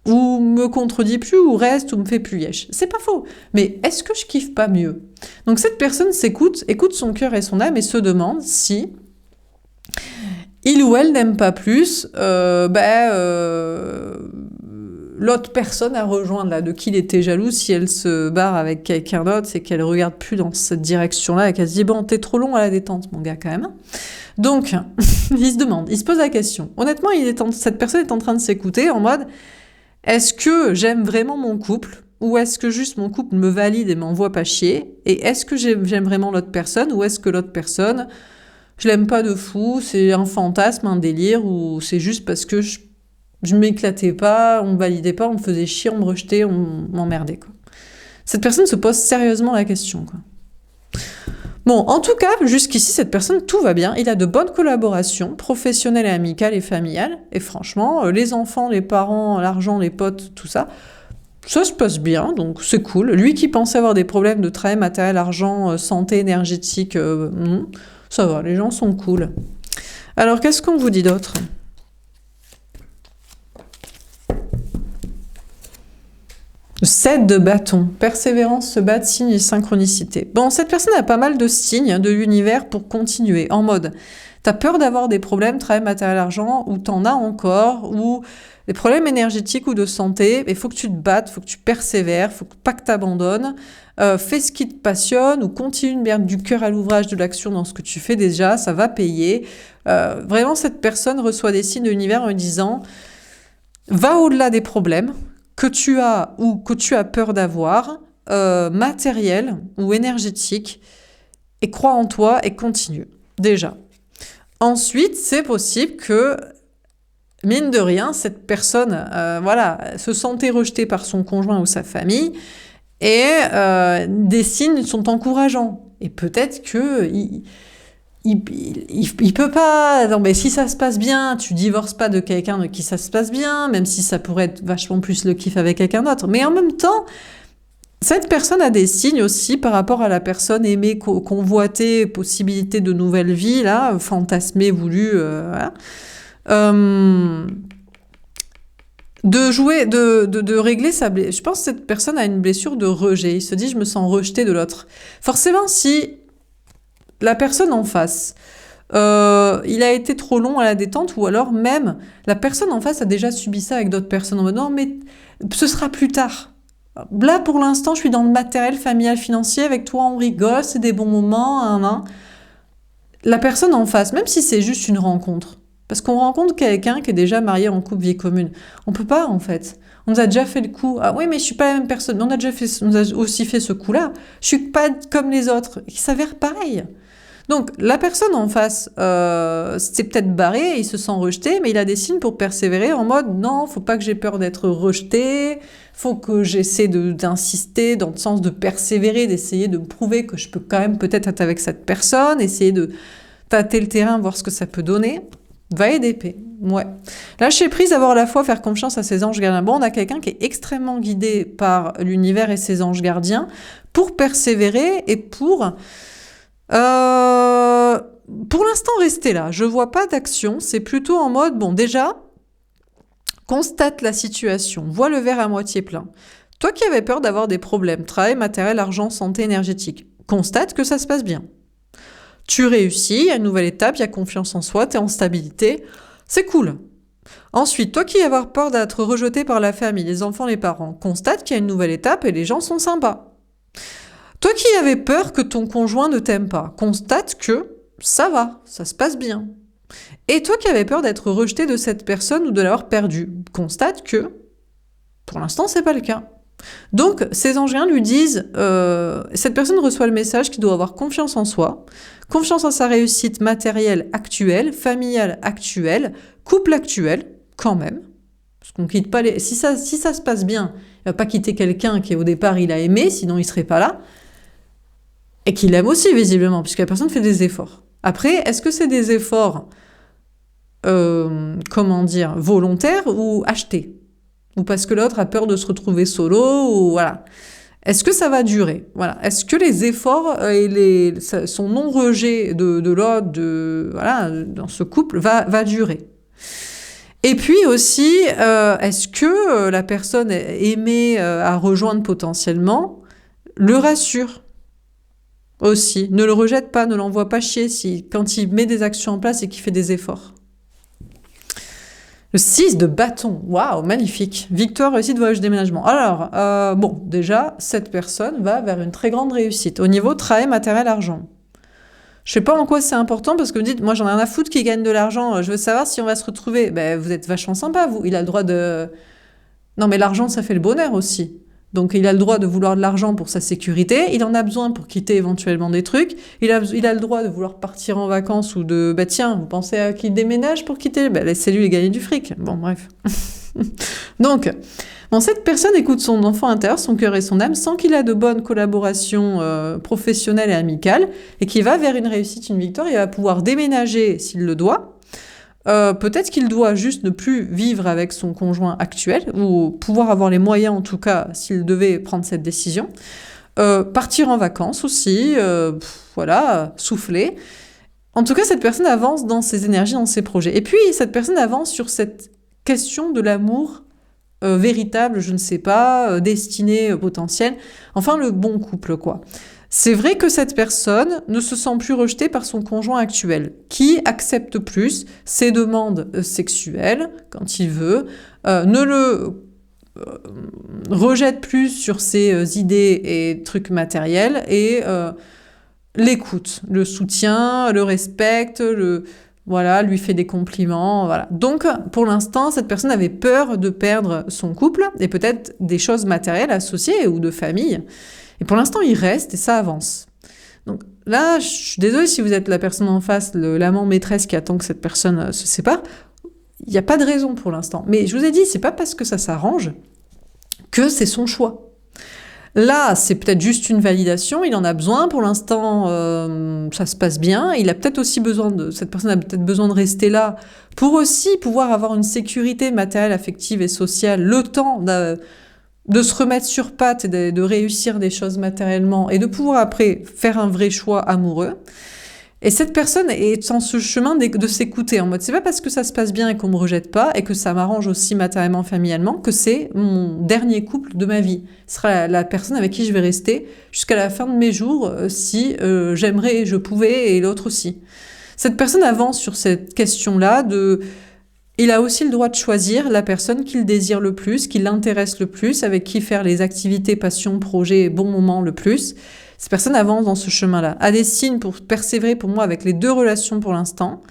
Ou me contredit plus, ou reste, ou me fait plus yesh. C'est pas faux. Mais est-ce que je kiffe pas mieux? Donc cette personne s'écoute, écoute son cœur et son âme et se demande si il ou elle n'aime pas plus l'autre personne à rejoindre là, de qui il était jaloux. Si elle se barre avec quelqu'un d'autre, c'est qu'elle regarde plus dans cette direction-là et qu'elle se dit bon, t'es trop long à la détente, mon gars, quand même. Donc, il se demande, il se pose la question. Honnêtement, cette personne est en train de s'écouter en mode est-ce que j'aime vraiment mon couple ou est-ce que juste mon couple me valide et m'envoie pas chier? Et est-ce que j'aime vraiment l'autre personne ou est-ce que l'autre personne, je l'aime pas de fou, c'est un fantasme, un délire ou c'est juste parce que je m'éclatais pas, on me validait pas, on me faisait chier, on me rejetait, on m'emmerdait, quoi. Cette personne se pose sérieusement la question, quoi. Bon, en tout cas, jusqu'ici, cette personne, tout va bien. Il a de bonnes collaborations, professionnelles et amicales et familiales. Et franchement, les enfants, les parents, l'argent, les potes, tout ça, ça se passe bien, donc c'est cool. Lui qui pensait avoir des problèmes de travail, matériel, argent, santé, énergétique, ça va, les gens sont cool. Alors, qu'est-ce qu'on vous dit d'autre ? 7 de bâton, persévérance, se battre, signe et synchronicité. Bon, cette personne a pas mal de signes de l'univers pour continuer, en mode, t'as peur d'avoir des problèmes, travail, matériel, argent, ou t'en as encore, ou des problèmes énergétiques ou de santé, il faut que tu te battes, faut que tu persévères, faut pas que t'abandonnes, fais ce qui te passionne, ou continue de mettre du cœur à l'ouvrage de l'action dans ce que tu fais déjà, ça va payer. Vraiment, cette personne reçoit des signes de l'univers en lui disant, va au-delà des problèmes, que tu as ou que tu as peur d'avoir, matériel ou énergétique, et crois en toi et continue, déjà. Ensuite, c'est possible que, mine de rien, cette personne se sentait rejetée par son conjoint ou sa famille, et des signes sont encourageants. Et peut-être que... Il peut pas. Non, mais si ça se passe bien, tu divorces pas de quelqu'un de qui ça se passe bien, même si ça pourrait être vachement plus le kiff avec quelqu'un d'autre. Mais en même temps, cette personne a des signes aussi par rapport à la personne aimée, convoitée, possibilité de nouvelle vie, là, fantasmée, voulue, voilà. De régler sa blessure. Je pense que cette personne a une blessure de rejet. Il se dit, je me sens rejeté de l'autre. Forcément, si la personne en face, il a été trop long à la détente, ou alors même la personne en face a déjà subi ça avec d'autres personnes en mode non mais ce sera plus tard. Là pour l'instant je suis dans le matériel familial financier, avec toi on rigole, c'est des bons moments, La personne en face, même si c'est juste une rencontre, parce qu'on rencontre quelqu'un qui est déjà marié en couple vie commune, on peut pas en fait. On nous a déjà fait le coup. Ah oui, mais je suis pas la même personne. On a aussi fait ce coup-là. Je suis pas comme les autres. Il s'avère pareil. Donc, la personne en face s'est peut-être barré, il se sent rejeté, mais il a des signes pour persévérer en mode non, faut pas que j'ai peur d'être rejeté, faut que j'essaie d'insister dans le sens de persévérer, d'essayer de me prouver que je peux quand même peut-être être avec cette personne, essayer de tâter le terrain, voir ce que ça peut donner. Valet d'épée, ouais. Lâcher prise, avoir la foi, faire confiance à ses anges gardiens. Bon, on a quelqu'un qui est extrêmement guidé par l'univers et ses anges gardiens pour persévérer et pour l'instant, rester là. Je vois pas d'action. C'est plutôt en mode, bon, déjà, constate la situation, vois le verre à moitié plein. Toi qui avais peur d'avoir des problèmes, travail, matériel, argent, santé, énergétique, constate que ça se passe bien. Tu réussis, il y a une nouvelle étape, il y a confiance en soi, t'es en stabilité. C'est cool. Ensuite, toi qui avoir peur d'être rejeté par la famille, les enfants, les parents, constate qu'il y a une nouvelle étape et les gens sont sympas. Toi qui avais peur que ton conjoint ne t'aime pas, constate que ça va, ça se passe bien. Et toi qui avais peur d'être rejeté de cette personne ou de l'avoir perdu, constate que Pour l'instant, c'est pas le cas. Donc, ces anges lui disent, cette personne reçoit le message qu'il doit avoir confiance en soi, confiance en sa réussite matérielle actuelle, familiale actuelle, couple actuel, quand même. Parce qu'on quitte pas les... Si ça se passe bien, il va pas quitter quelqu'un qui au départ il a aimé, sinon il serait pas là. Et qu'il aime aussi, visiblement, puisque la personne fait des efforts. Après, est-ce que c'est des efforts, volontaires ou achetés? Ou parce que l'autre a peur de se retrouver solo, ou voilà. Est-ce que ça va durer? Voilà. Est-ce que les efforts et son non-rejet de l'autre, dans ce couple, va durer? Et puis aussi, est-ce que la personne aimée à rejoindre potentiellement le rassure aussi? Ne le rejette pas, ne l'envoie pas chier quand il met des actions en place et qu'il fait des efforts. Le 6 de bâton, waouh, magnifique. Victoire, réussite, voyage, déménagement. Alors, déjà, cette personne va vers une très grande réussite au niveau travail, matériel, argent. Je sais pas en quoi c'est important parce que vous dites, moi j'en ai rien à foutre qui gagne de l'argent, je veux savoir si on va se retrouver. Ben, vous êtes vachement sympa, vous. Il a le droit de... Non, mais l'argent, ça fait le bonheur aussi. Donc il a le droit de vouloir de l'argent pour sa sécurité, il en a besoin pour quitter éventuellement des trucs, il a le droit de vouloir partir en vacances ou de... Bah tiens, vous pensez à qu'il déménage pour quitter? Bah laissez-lui gagner du fric. Bon, bref. Donc, cette personne écoute son enfant intérieur, son cœur et son âme, sans qu'il a de bonnes collaborations professionnelles et amicales, et qui va vers une réussite, une victoire, il va pouvoir déménager s'il le doit. Peut-être qu'il doit juste ne plus vivre avec son conjoint actuel, ou pouvoir avoir les moyens, en tout cas, s'il devait prendre cette décision. Partir en vacances aussi, souffler. En tout cas, cette personne avance dans ses énergies, dans ses projets. Et puis, cette personne avance sur cette question de l'amour véritable, je ne sais pas, destiné, potentiel. Enfin, le bon couple, quoi. C'est vrai que cette personne ne se sent plus rejetée par son conjoint actuel, qui accepte plus ses demandes sexuelles quand il veut, ne le rejette plus sur ses idées et trucs matériels et l'écoute, le soutient, le respecte, lui fait des compliments, voilà. Donc, pour l'instant, cette personne avait peur de perdre son couple et peut-être des choses matérielles associées ou de famille. Et pour l'instant, il reste et ça avance. Donc là, je suis désolée si vous êtes la personne en face, l'amant maîtresse qui attend que cette personne se sépare. Il n'y a pas de raison pour l'instant. Mais je vous ai dit, c'est pas parce que ça s'arrange que c'est son choix. Là, c'est peut-être juste une validation, il en a besoin. Pour l'instant, ça se passe bien. Cette personne a peut-être besoin de rester là pour aussi pouvoir avoir une sécurité matérielle, affective et sociale, le temps de se remettre sur pattes et de réussir des choses matériellement et de pouvoir après faire un vrai choix amoureux. Et cette personne est en ce chemin de s'écouter en mode c'est pas parce que ça se passe bien et qu'on me rejette pas et que ça m'arrange aussi matériellement, familialement que c'est mon dernier couple de ma vie. Ce sera la personne avec qui je vais rester jusqu'à la fin de mes jours si j'aimerais, je pouvais et l'autre aussi. Cette personne avance sur cette question-là il a aussi le droit de choisir la personne qu'il désire le plus, qui l'intéresse le plus, avec qui faire les activités, passions, projets, bons moments le plus. Cette personne avance dans ce chemin-là. A des signes pour persévérer pour moi avec les deux relations pour l'instant,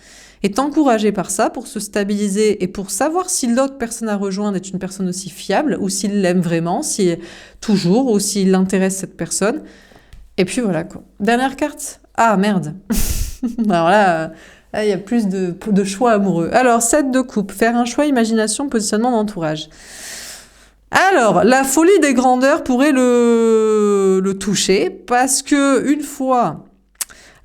est encouragé par ça pour se stabiliser et pour savoir si l'autre personne à rejoindre est une personne aussi fiable ou s'il l'aime vraiment, toujours, ou s'il intéresse cette personne. Et puis voilà quoi. Dernière carte. Ah merde. Alors là... il y a plus de choix amoureux. Alors, 7 de coupe. Faire un choix, imagination, positionnement d'entourage. Alors, la folie des grandeurs pourrait le toucher parce que une fois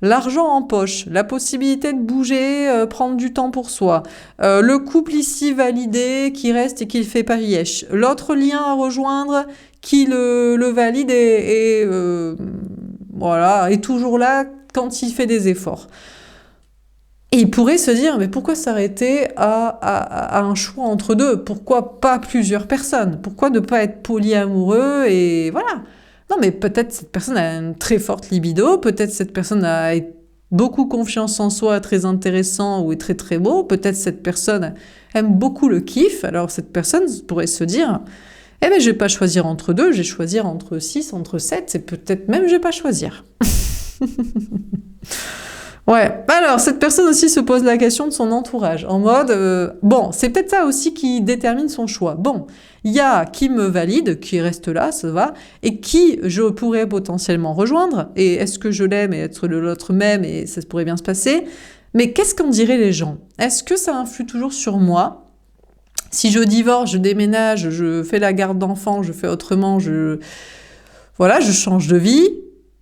l'argent en poche, la possibilité de bouger, prendre du temps pour soi, le couple ici validé qui reste et qui ne fait pas lièche, l'autre lien à rejoindre qui le valide et est toujours là quand il fait des efforts. Et il pourrait se dire, mais pourquoi s'arrêter à un choix entre deux? Pourquoi pas plusieurs personnes? Pourquoi ne pas être polyamoureux et voilà? Non, mais peut-être cette personne a une très forte libido, peut-être cette personne a beaucoup confiance en soi, très intéressant ou est très très beau, peut-être cette personne aime beaucoup le kiff, alors cette personne pourrait se dire, je vais pas choisir entre deux, je vais choisir entre 6, entre 7, et peut-être même je vais pas choisir. Ouais, alors cette personne aussi se pose la question de son entourage, en mode, bon, c'est peut-être ça aussi qui détermine son choix. Bon, il y a qui me valide, qui reste là, ça va, et qui je pourrais potentiellement rejoindre, et est-ce que je l'aime et être de l'autre même, et ça pourrait bien se passer, mais qu'est-ce qu'en diraient les gens? Est-ce que ça influe toujours sur moi? Si je divorce, je déménage, je fais la garde d'enfants, je fais autrement, voilà, je change de vie.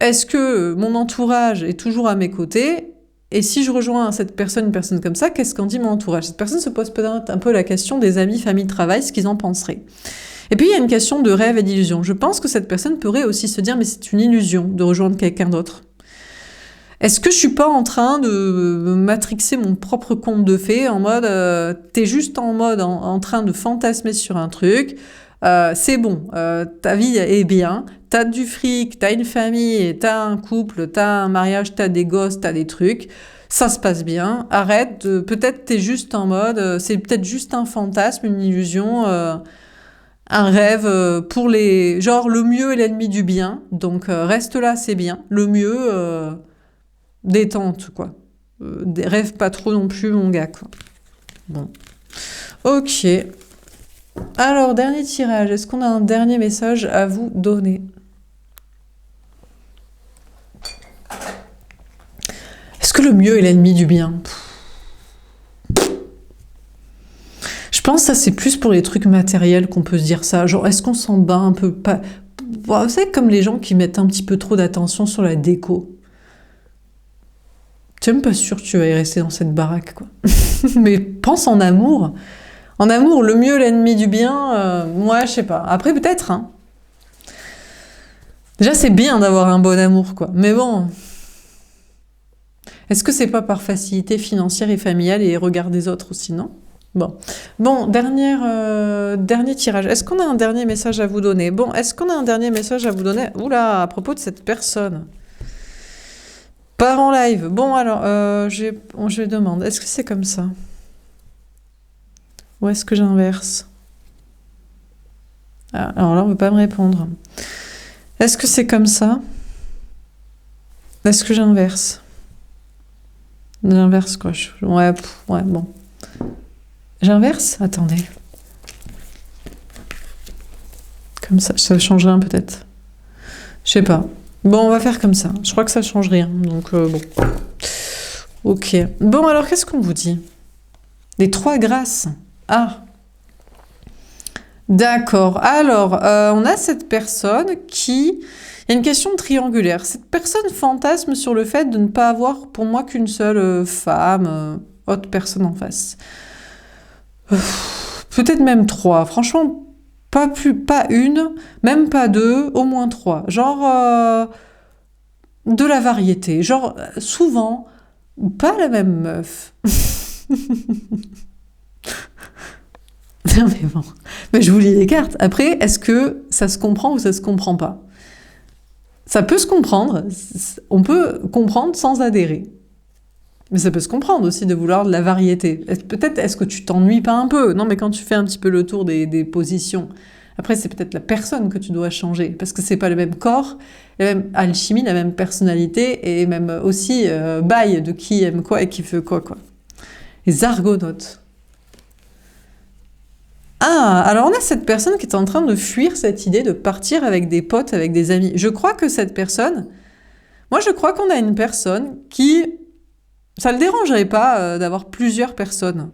Est-ce que mon entourage est toujours à mes côtés? Et si je rejoins cette personne, une personne comme ça, qu'est-ce qu'en dit mon entourage? Cette personne se pose peut-être un peu la question des amis, famille, travail, ce qu'ils en penseraient. Et puis il y a une question de rêve et d'illusion. Je pense que cette personne pourrait aussi se dire, mais c'est une illusion de rejoindre quelqu'un d'autre. Est-ce que je suis pas en train de matrixer mon propre conte de fées en mode, t'es juste en mode en train de fantasmer sur un truc, c'est bon, ta vie est bien, t'as du fric, t'as une famille, t'as un couple, t'as un mariage, t'as des gosses, t'as des trucs, ça se passe bien, arrête, peut-être t'es juste en mode, c'est peut-être juste un fantasme, une illusion, un rêve pour les... Genre, le mieux est l'ennemi du bien, donc reste là, c'est bien, le mieux... détente, quoi. Rêve pas trop non plus, mon gars, quoi. Bon. Ok. Alors, dernier tirage. Est-ce qu'on a un dernier message à vous donner? Est-ce que le mieux est l'ennemi du bien? Je pense que ça, c'est plus pour les trucs matériels qu'on peut se dire ça. Genre, est-ce qu'on s'en bat un peu pas... Vous savez, comme les gens qui mettent un petit peu trop d'attention sur la déco. Tu n'es même pas sûr que tu vas y rester dans cette baraque, quoi. Mais pense en amour. En amour, le mieux, l'ennemi du bien, moi, je sais pas. Après, peut-être, hein. Déjà, c'est bien d'avoir un bon amour, quoi. Mais bon... Est-ce que c'est pas par facilité financière et familiale et regard des autres aussi, non? Bon, dernier tirage. Est-ce qu'on a un dernier message à vous donner? Bon, est-ce qu'on a un dernier message à vous donner? Oula, à propos de cette personne. Part en live. Bon, alors, je demande, est-ce que c'est comme ça? Ou est-ce que j'inverse? Ah, alors là, on ne veut pas me répondre. Est-ce que c'est comme ça? Est-ce que j'inverse? J'inverse quoi? Ouais, ouais, bon. J'inverse? Attendez. Comme ça change rien peut-être. Je sais pas. Bon, on va faire comme ça. Je crois que ça change rien. Donc, bon. Ok. Bon, alors, qu'est-ce qu'on vous dit? Les 3 grâces. Ah. D'accord. Alors, on a cette personne qui... Il y a une question triangulaire. Cette personne fantasme sur le fait de ne pas avoir, pour moi, qu'une seule femme, autre personne en face. Peut-être même 3. Franchement, pas une, même pas 2, au moins 3. Genre... de la variété. Genre, souvent, pas la même meuf. Non mais bon. Mais je vous lis les cartes. Après, est-ce que ça se comprend ou ça se comprend pas? Ça peut se comprendre. On peut comprendre sans adhérer. Mais ça peut se comprendre aussi de vouloir de la variété. Peut-être, est-ce que tu t'ennuies pas un peu? Non, mais quand tu fais un petit peu le tour des positions, après, c'est peut-être la personne que tu dois changer, parce que c'est pas le même corps, la même alchimie, la même personnalité, et même aussi bail de qui aime quoi et qui veut quoi. Les argonautes. Ah, alors on a cette personne qui est en train de fuir cette idée de partir avec des potes, avec des amis. Je crois que cette personne... Moi, je crois qu'on a une personne qui... Ça ne le dérangerait pas d'avoir plusieurs personnes.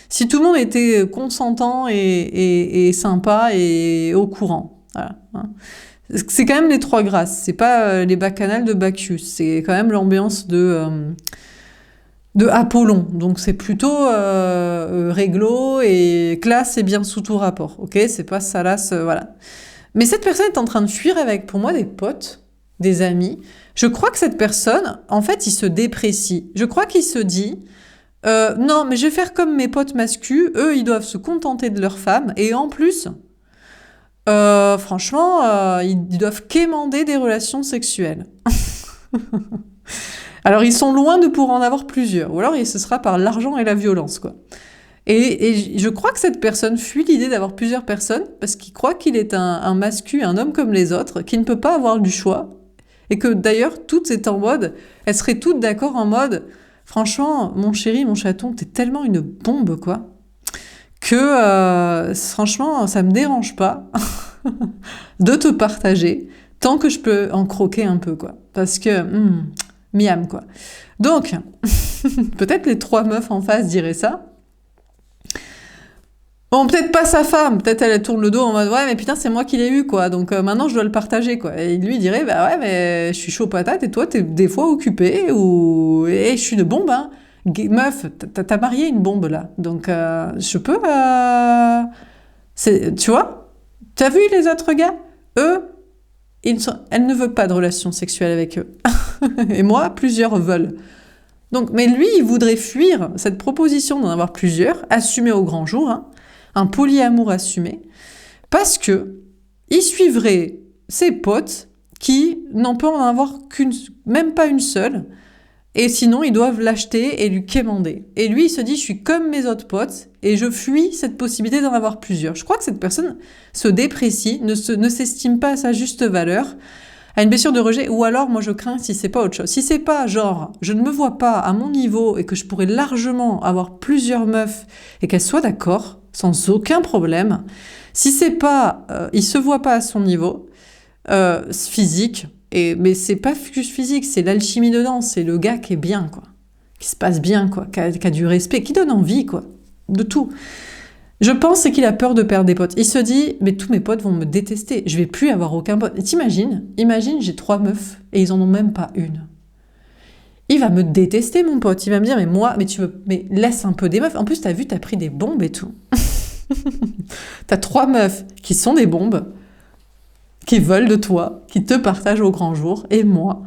Si tout le monde était consentant et sympa et au courant. Voilà, hein. C'est quand même les 3 grâces. C'est pas les bacchanales de Bacchus. C'est quand même l'ambiance de Apollon. Donc c'est plutôt réglo et classe et bien sous tout rapport. Ok, c'est pas salace, voilà. Mais cette personne est en train de fuir avec, pour moi, des potes, des amis. Je crois que cette personne, en fait, il se déprécie. Je crois qu'il se dit, non, mais je vais faire comme mes potes masculins. Eux, ils doivent se contenter de leur femme. Et en plus, franchement, ils doivent quémander des relations sexuelles. Alors, ils sont loin de pouvoir en avoir plusieurs. Ou alors, ce sera par l'argent et la violence, quoi. Et je crois que cette personne fuit l'idée d'avoir plusieurs personnes parce qu'il croit qu'il est un masculin, un homme comme les autres, qui ne peut pas avoir du choix Et que d'ailleurs, toutes étaient en mode, elles seraient toutes d'accord en mode, franchement, mon chéri, mon chaton, t'es tellement une bombe, quoi, que franchement, ça me dérange pas de te partager tant que je peux en croquer un peu, quoi. Parce que, miam, quoi. Donc, peut-être les 3 meufs en face diraient ça. Bon, peut-être pas sa femme, peut-être elle tourne le dos en mode ouais, mais putain, c'est moi qui l'ai eu, quoi. Donc maintenant, je dois le partager, quoi. Et lui dirait bah ouais, mais je suis chaud patate et toi, t'es des fois occupé ou et je suis une bombe, hein. Meuf, t'as marié une bombe là, donc je peux. Tu vois, t'as vu les autres gars, eux, elle ne veut pas de relation sexuelle avec eux. Et moi, plusieurs veulent. Donc, mais lui, il voudrait fuir cette proposition d'en avoir plusieurs, assumée au grand jour, hein, un polyamour assumé, parce que il suivrait ses potes qui n'en peuvent en avoir même pas une seule, et sinon ils doivent l'acheter et lui quémander. Et lui, il se dit, je suis comme mes autres potes, et je fuis cette possibilité d'en avoir plusieurs. Je crois que cette personne se déprécie, ne s'estime pas à sa juste valeur, a une blessure de rejet, ou alors moi je crains si c'est pas autre chose. Si c'est pas genre, je ne me vois pas à mon niveau et que je pourrais largement avoir plusieurs meufs et qu'elles soient d'accord, sans aucun problème, si c'est pas, il se voit pas à son niveau, physique, mais c'est pas juste physique, c'est l'alchimie dedans, c'est le gars qui est bien, quoi, qui se passe bien, quoi, qui a du respect, qui donne envie, quoi, de tout. Je pense c'est qu'il a peur de perdre des potes. Il se dit, mais tous mes potes vont me détester. Je vais plus avoir aucun pote. Et imagine, j'ai 3 meufs et ils en ont même pas une. Il va me détester, mon pote. Il va me dire, mais laisse un peu des meufs. En plus, t'as vu, t'as pris des bombes et tout. T'as 3 meufs qui sont des bombes, qui veulent de toi, qui te partagent au grand jour. Et moi,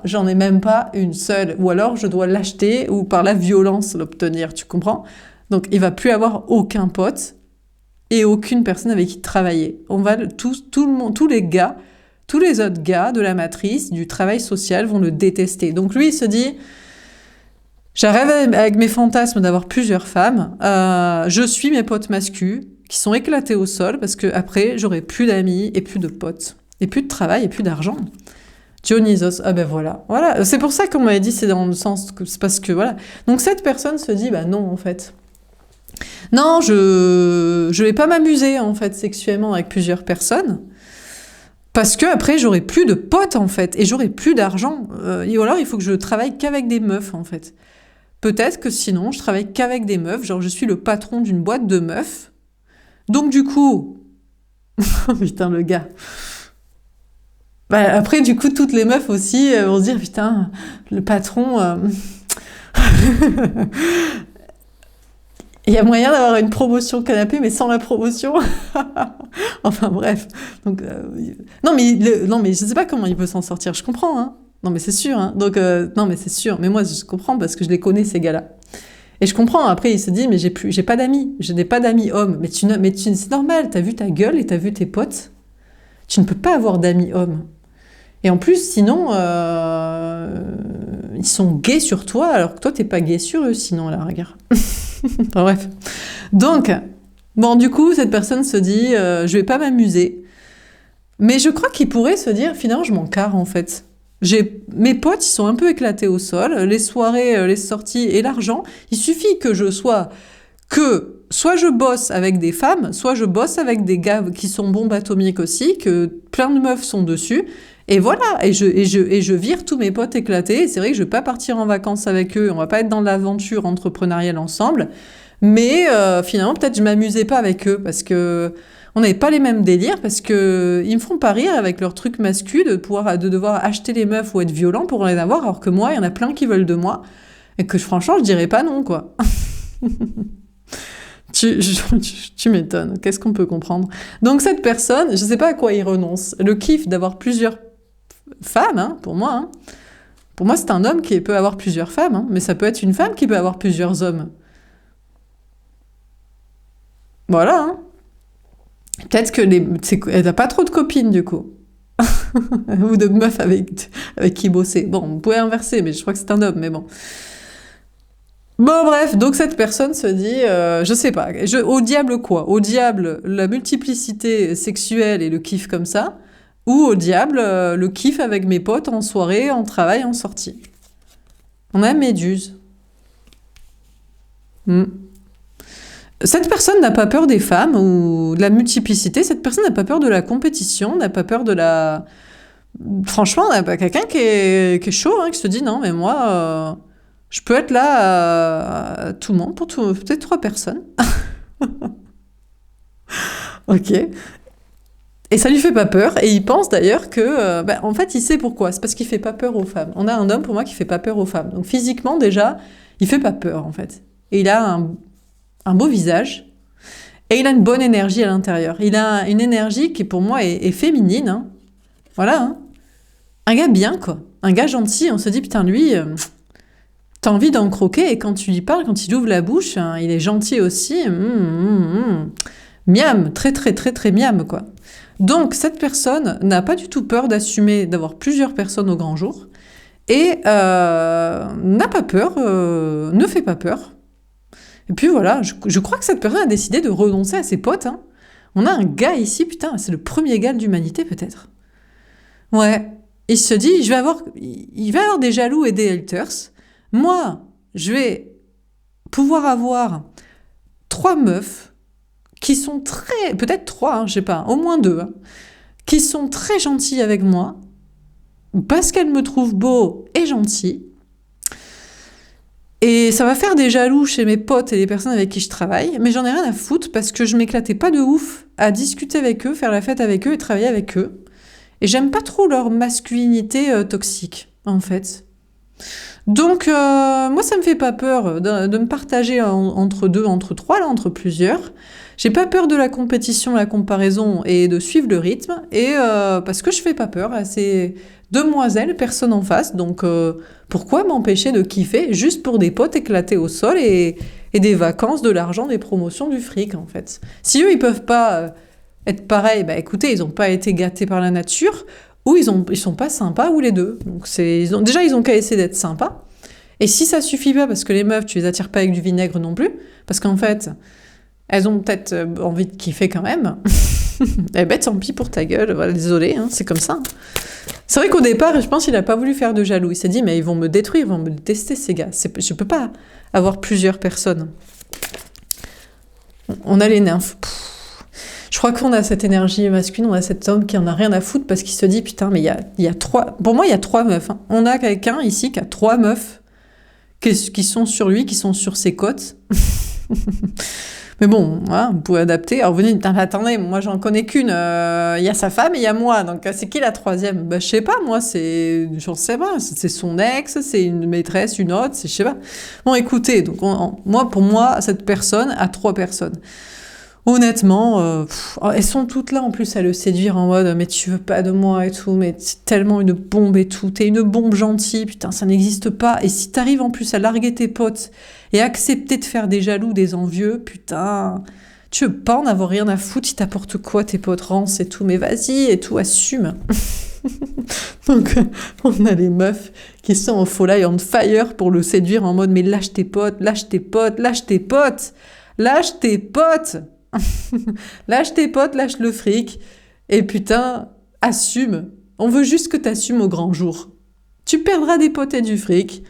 j'en ai même pas une seule. Ou alors, je dois l'acheter ou par la violence l'obtenir. Tu comprends ? Donc, il va plus avoir aucun pote et aucune personne avec qui travailler. On va tout le monde, tous les autres gars de la matrice, du travail social, vont le détester. Donc, lui, il se dit, j'arrive avec mes fantasmes d'avoir plusieurs femmes, je suis mes potes masculins qui sont éclatés au sol parce que après, j'aurai plus d'amis et plus de potes, et plus de travail et plus d'argent. Dionysos, ah ben voilà. C'est pour ça qu'on m'avait dit, c'est dans le sens, c'est parce que voilà. Donc, cette personne se dit, bah non, en fait. Non, je vais pas m'amuser en fait sexuellement avec plusieurs personnes parce que après j'aurai plus de potes en fait et j'aurai plus d'argent. Ou alors il faut que je travaille qu'avec des meufs en fait. Peut-être que sinon je travaille qu'avec des meufs, genre je suis le patron d'une boîte de meufs. Donc du coup, putain le gars. Bah, après du coup toutes les meufs aussi vont se dire putain le patron. Il y a moyen d'avoir une promotion canapé, mais sans la promotion. Enfin bref. Donc, non, mais je sais pas comment il peut s'en sortir. Je comprends, hein. Non, mais c'est sûr. Hein. Donc, non, mais c'est sûr. Mais moi, je comprends parce que je les connais, ces gars-là. Et je comprends. Après, il se dit, mais j'ai pas d'amis. Je n'ai pas d'amis hommes. C'est normal. T'as vu ta gueule et t'as vu tes potes. Tu ne peux pas avoir d'amis hommes. Et en plus, sinon, ils sont gays sur toi, alors que toi, t'es pas gay sur eux, sinon, là, regarde. Enfin, bref. Donc, bon, du coup, cette personne se dit, je vais pas m'amuser. Mais je crois qu'il pourrait se dire, finalement, je m'en carre, en fait. Mes potes, ils sont un peu éclatés au sol. Les soirées, les sorties et l'argent, il suffit que soit je bosse avec des femmes, soit je bosse avec des gars qui sont bombes atomiques aussi, que plein de meufs sont dessus. Et voilà, et je vire tous mes potes éclatés. Et c'est vrai que je vais pas partir en vacances avec eux, on va pas être dans l'aventure entrepreneuriale ensemble. Mais finalement, peut-être je m'amusais pas avec eux parce que on n'avait pas les mêmes délires, parce que ils me font pas rire avec leur truc mascu de devoir acheter les meufs ou être violent pour les avoir, alors que moi, il y en a plein qui veulent de moi et que franchement, je dirais pas non, quoi. Tu m'étonnes, qu'est-ce qu'on peut comprendre? Donc cette personne, je sais pas à quoi il renonce. Le kiff d'avoir plusieurs femmes, hein, pour moi. Hein. Pour moi, c'est un homme qui peut avoir plusieurs femmes, hein, mais ça peut être une femme qui peut avoir plusieurs hommes. Voilà. Hein. Peut-être que elle n'a pas trop de copines, du coup. Ou de meufs avec qui bosser. Bon, vous pouvez inverser, mais je crois que c'est un homme, mais bon. Bon, bref, donc cette personne se dit, je sais pas, au diable quoi? Au diable la multiplicité sexuelle et le kiff comme ça, ou au diable, le kiff avec mes potes en soirée, en travail, en sortie. On a Méduse. Hmm. Cette personne n'a pas peur des femmes ou de la multiplicité, cette personne n'a pas peur de la compétition, n'a pas peur de la... Franchement, on n'a pas quelqu'un qui est chaud, hein, qui se dit non, mais moi, je peux être là à tout le monde, pour peut-être 3 personnes. Ok. Et ça lui fait pas peur, et il pense d'ailleurs que, en fait, il sait pourquoi. C'est parce qu'il fait pas peur aux femmes. On a un homme, pour moi, qui fait pas peur aux femmes. Donc physiquement, déjà, il fait pas peur, en fait. Et il a un beau visage, et il a une bonne énergie à l'intérieur. Il a une énergie qui, pour moi, est féminine. Hein. Voilà. Hein. Un gars bien, quoi. Un gars gentil. On se dit, putain, lui, t'as envie d'en croquer, et quand tu lui parles, quand il ouvre la bouche, hein, il est gentil aussi. Miam, très, très, très, très miam, quoi. Donc, cette personne n'a pas du tout peur d'assumer d'avoir plusieurs personnes au grand jour, et n'a pas peur, ne fait pas peur. Et puis voilà, je crois que cette personne a décidé de renoncer à ses potes. Hein. On a un gars ici, putain, c'est le premier gars de l'humanité peut-être. Ouais, il se dit, il va avoir des jaloux et des haters. Moi, je vais pouvoir avoir 3 meufs qui sont très, peut-être 3, hein, je sais pas, au moins 2, hein, qui sont très gentilles avec moi, parce qu'elles me trouvent beau et gentil. Et ça va faire des jaloux chez mes potes et les personnes avec qui je travaille, mais j'en ai rien à foutre parce que je m'éclatais pas de ouf à discuter avec eux, faire la fête avec eux et travailler avec eux. Et j'aime pas trop leur masculinité toxique, en fait. Donc, moi, ça me fait pas peur de me partager entre 2, entre 3, là, entre plusieurs. J'ai pas peur de la compétition, la comparaison et de suivre le rythme, et parce que je fais pas peur à ces demoiselles, personne en face, donc pourquoi m'empêcher de kiffer juste pour des potes éclatés au sol et des vacances, de l'argent, des promotions, du fric, en fait. Si eux, ils peuvent pas être pareils, bah écoutez, ils ont pas été gâtés par la nature, ou ils sont pas sympas, ou les deux. Donc déjà, ils ont qu'à essayer d'être sympas. Et si ça suffit pas, parce que les meufs, tu les attires pas avec du vinaigre non plus, parce qu'en fait, elles ont peut-être envie de kiffer quand même. Eh ben, tant pis pour ta gueule, voilà, désolé, hein, c'est comme ça. C'est vrai qu'au départ, je pense qu'il a pas voulu faire de jaloux. Il s'est dit, mais ils vont me détruire, ils vont me détester, ces gars. Je peux pas avoir plusieurs personnes. On a les nymphes. Je crois qu'on a cette énergie masculine, on a cet homme qui en a rien à foutre parce qu'il se dit, putain, mais il y a 3... Pour moi, il y a 3 meufs. Hein. On a quelqu'un ici qui a 3 meufs qui sont sur lui, qui sont sur ses côtes. Mais bon, hein, vous pouvez adapter. Alors vous dites, attendez, moi j'en connais qu'une. Il y a sa femme et il y a moi. Donc c'est qui la 3e? Bah, je sais pas, moi, j'en sais pas. C'est son ex, c'est une maîtresse, une autre, je sais pas. Bon, écoutez, donc pour moi, cette personne a 3 personnes. Honnêtement, elles sont toutes là en plus à le séduire en mode mais tu veux pas de moi et tout, mais c'est tellement une bombe et tout, t'es une bombe gentille, putain ça n'existe pas. Et si t'arrives en plus à larguer tes potes et accepter de faire des jaloux, des envieux, putain, tu veux pas en avoir rien à foutre, ils t'apportent quoi tes potes rances et tout, mais vas-y et tout, assume. Donc on a les meufs qui sont en folie on fire pour le séduire en mode mais lâche tes potes, lâche tes potes, lâche tes potes, lâche tes potes. Lâche tes potes, lâche le fric, et putain, assume. On veut juste que t'assumes au grand jour. Tu perdras des potes et du fric,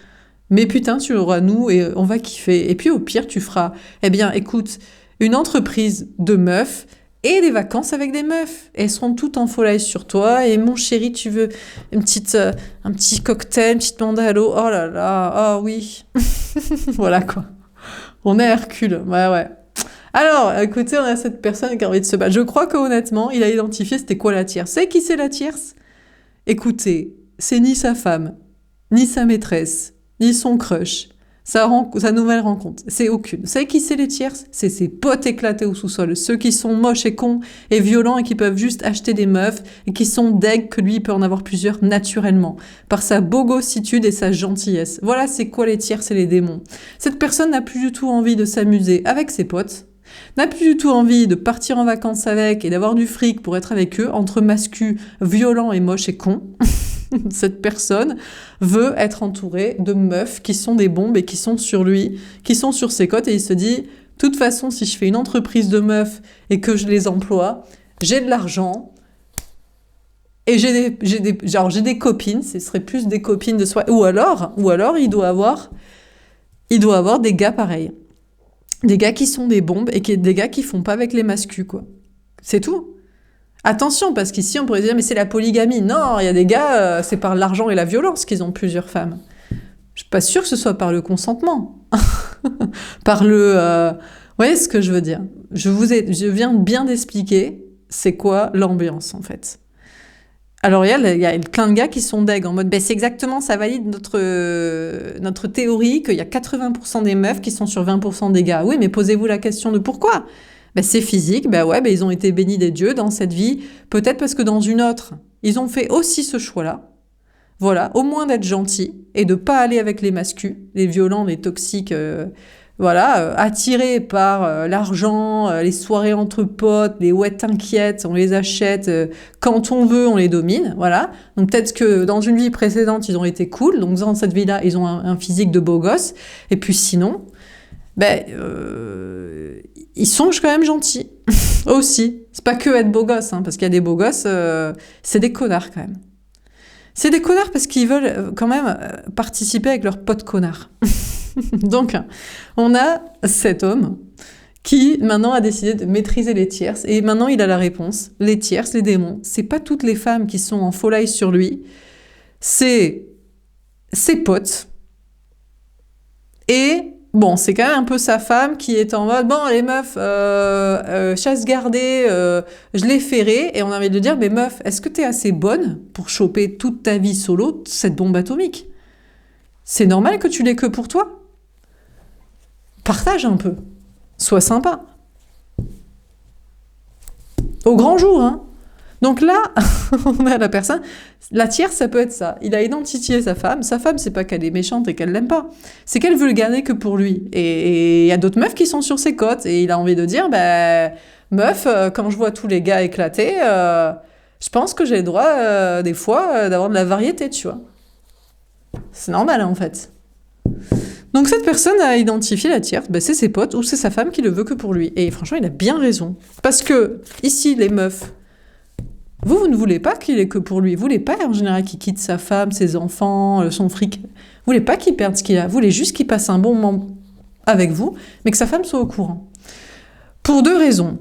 mais putain, tu auras nous et on va kiffer. Et puis au pire, tu feras, eh bien, écoute, une entreprise de meufs et des vacances avec des meufs. Elles seront toutes en folie sur toi, et mon chéri, tu veux un petit cocktail, une petite mandalo, oh là là, oh oui. Voilà quoi. On est Hercule, ouais. Alors, écoutez, on a cette personne qui a envie de se battre. Je crois qu'honnêtement, il a identifié c'était quoi la tierce. Vous savez qui c'est la tierce? Écoutez, c'est ni sa femme, ni sa maîtresse, ni son crush, sa nouvelle rencontre. C'est aucune. Vous savez qui c'est les tierces? C'est ses potes éclatés au sous-sol. Ceux qui sont moches et cons et violents et qui peuvent juste acheter des meufs et qui sont deg que lui il peut en avoir plusieurs naturellement. Par sa bogossitude et sa gentillesse. Voilà c'est quoi les tierces et les démons. Cette personne n'a plus du tout envie de s'amuser avec ses potes. N'a plus du tout envie de partir en vacances avec et d'avoir du fric pour être avec eux, entre mascus violents et moches et cons. Cette personne veut être entourée de meufs qui sont des bombes et qui sont sur lui, qui sont sur ses côtes, et il se dit, de toute façon, si je fais une entreprise de meufs et que je les emploie, j'ai de l'argent, Et j'ai des copines, ce serait plus des copines de soi. Ou alors il doit avoir des gars pareils. Des gars qui sont des bombes et des gars qui font pas avec les mascus, quoi. C'est tout. Attention, parce qu'ici, on pourrait dire, mais c'est la polygamie. Non, il y a des gars, c'est par l'argent et la violence qu'ils ont plusieurs femmes. Je suis pas sûre que ce soit par le consentement. Par le... Vous voyez ce que je veux dire? Je viens bien d'expliquer c'est quoi l'ambiance, en fait. Alors, il y a plein de gars qui sont deg en mode, ben, c'est exactement, ça valide notre théorie qu'il y a 80% des meufs qui sont sur 20% des gars. Oui, mais posez-vous la question de pourquoi? Ben, c'est physique, ben ouais, ben, ils ont été bénis des dieux dans cette vie. Peut-être parce que dans une autre, ils ont fait aussi ce choix-là. Voilà, au moins d'être gentils et de pas aller avec les mascus, les violents, les toxiques, attirés par l'argent, les soirées entre potes, les ouais t'inquiète, on les achète quand on veut, on les domine, voilà. Donc peut-être que dans une vie précédente, ils ont été cool, donc dans cette vie-là, ils ont un physique de beau gosse, et puis sinon, ils sont quand même gentils, aussi. C'est pas que être beau gosse, hein, parce qu'il y a des beaux gosses, c'est des connards quand même. C'est des connards parce qu'ils veulent quand même participer avec leurs potes connards. Donc, on a cet homme qui maintenant a décidé de maîtriser les tierces et maintenant il a la réponse. Les tierces, les démons, c'est pas toutes les femmes qui sont en folie sur lui, c'est ses potes. Et bon, c'est quand même un peu sa femme qui est en mode bon, les meufs, chasse gardée, je les ferai. Et on a envie de dire, mais meuf, est-ce que t'es assez bonne pour choper toute ta vie solo cette bombe atomique? C'est normal que tu l'aies que pour toi? Partage un peu. Sois sympa. Au grand jour, hein. Donc là, on a la personne. La tierce, ça peut être ça. Il a identifié sa femme. Sa femme, c'est pas qu'elle est méchante et qu'elle l'aime pas. C'est qu'elle veut le garder que pour lui. Et il y a d'autres meufs qui sont sur ses côtes. Et il a envie de dire, meuf, quand je vois tous les gars éclater, je pense que j'ai le droit, des fois, d'avoir de la variété, tu vois. C'est normal, en fait. Donc cette personne a identifié la tierce, c'est ses potes ou c'est sa femme qui le veut que pour lui. Et franchement, il a bien raison. Parce que, ici, les meufs, vous ne voulez pas qu'il ait que pour lui. Vous voulez pas, en général, qu'il quitte sa femme, ses enfants, son fric. Vous voulez pas qu'il perde ce qu'il a. Vous voulez juste qu'il passe un bon moment avec vous, mais que sa femme soit au courant. Pour 2 raisons.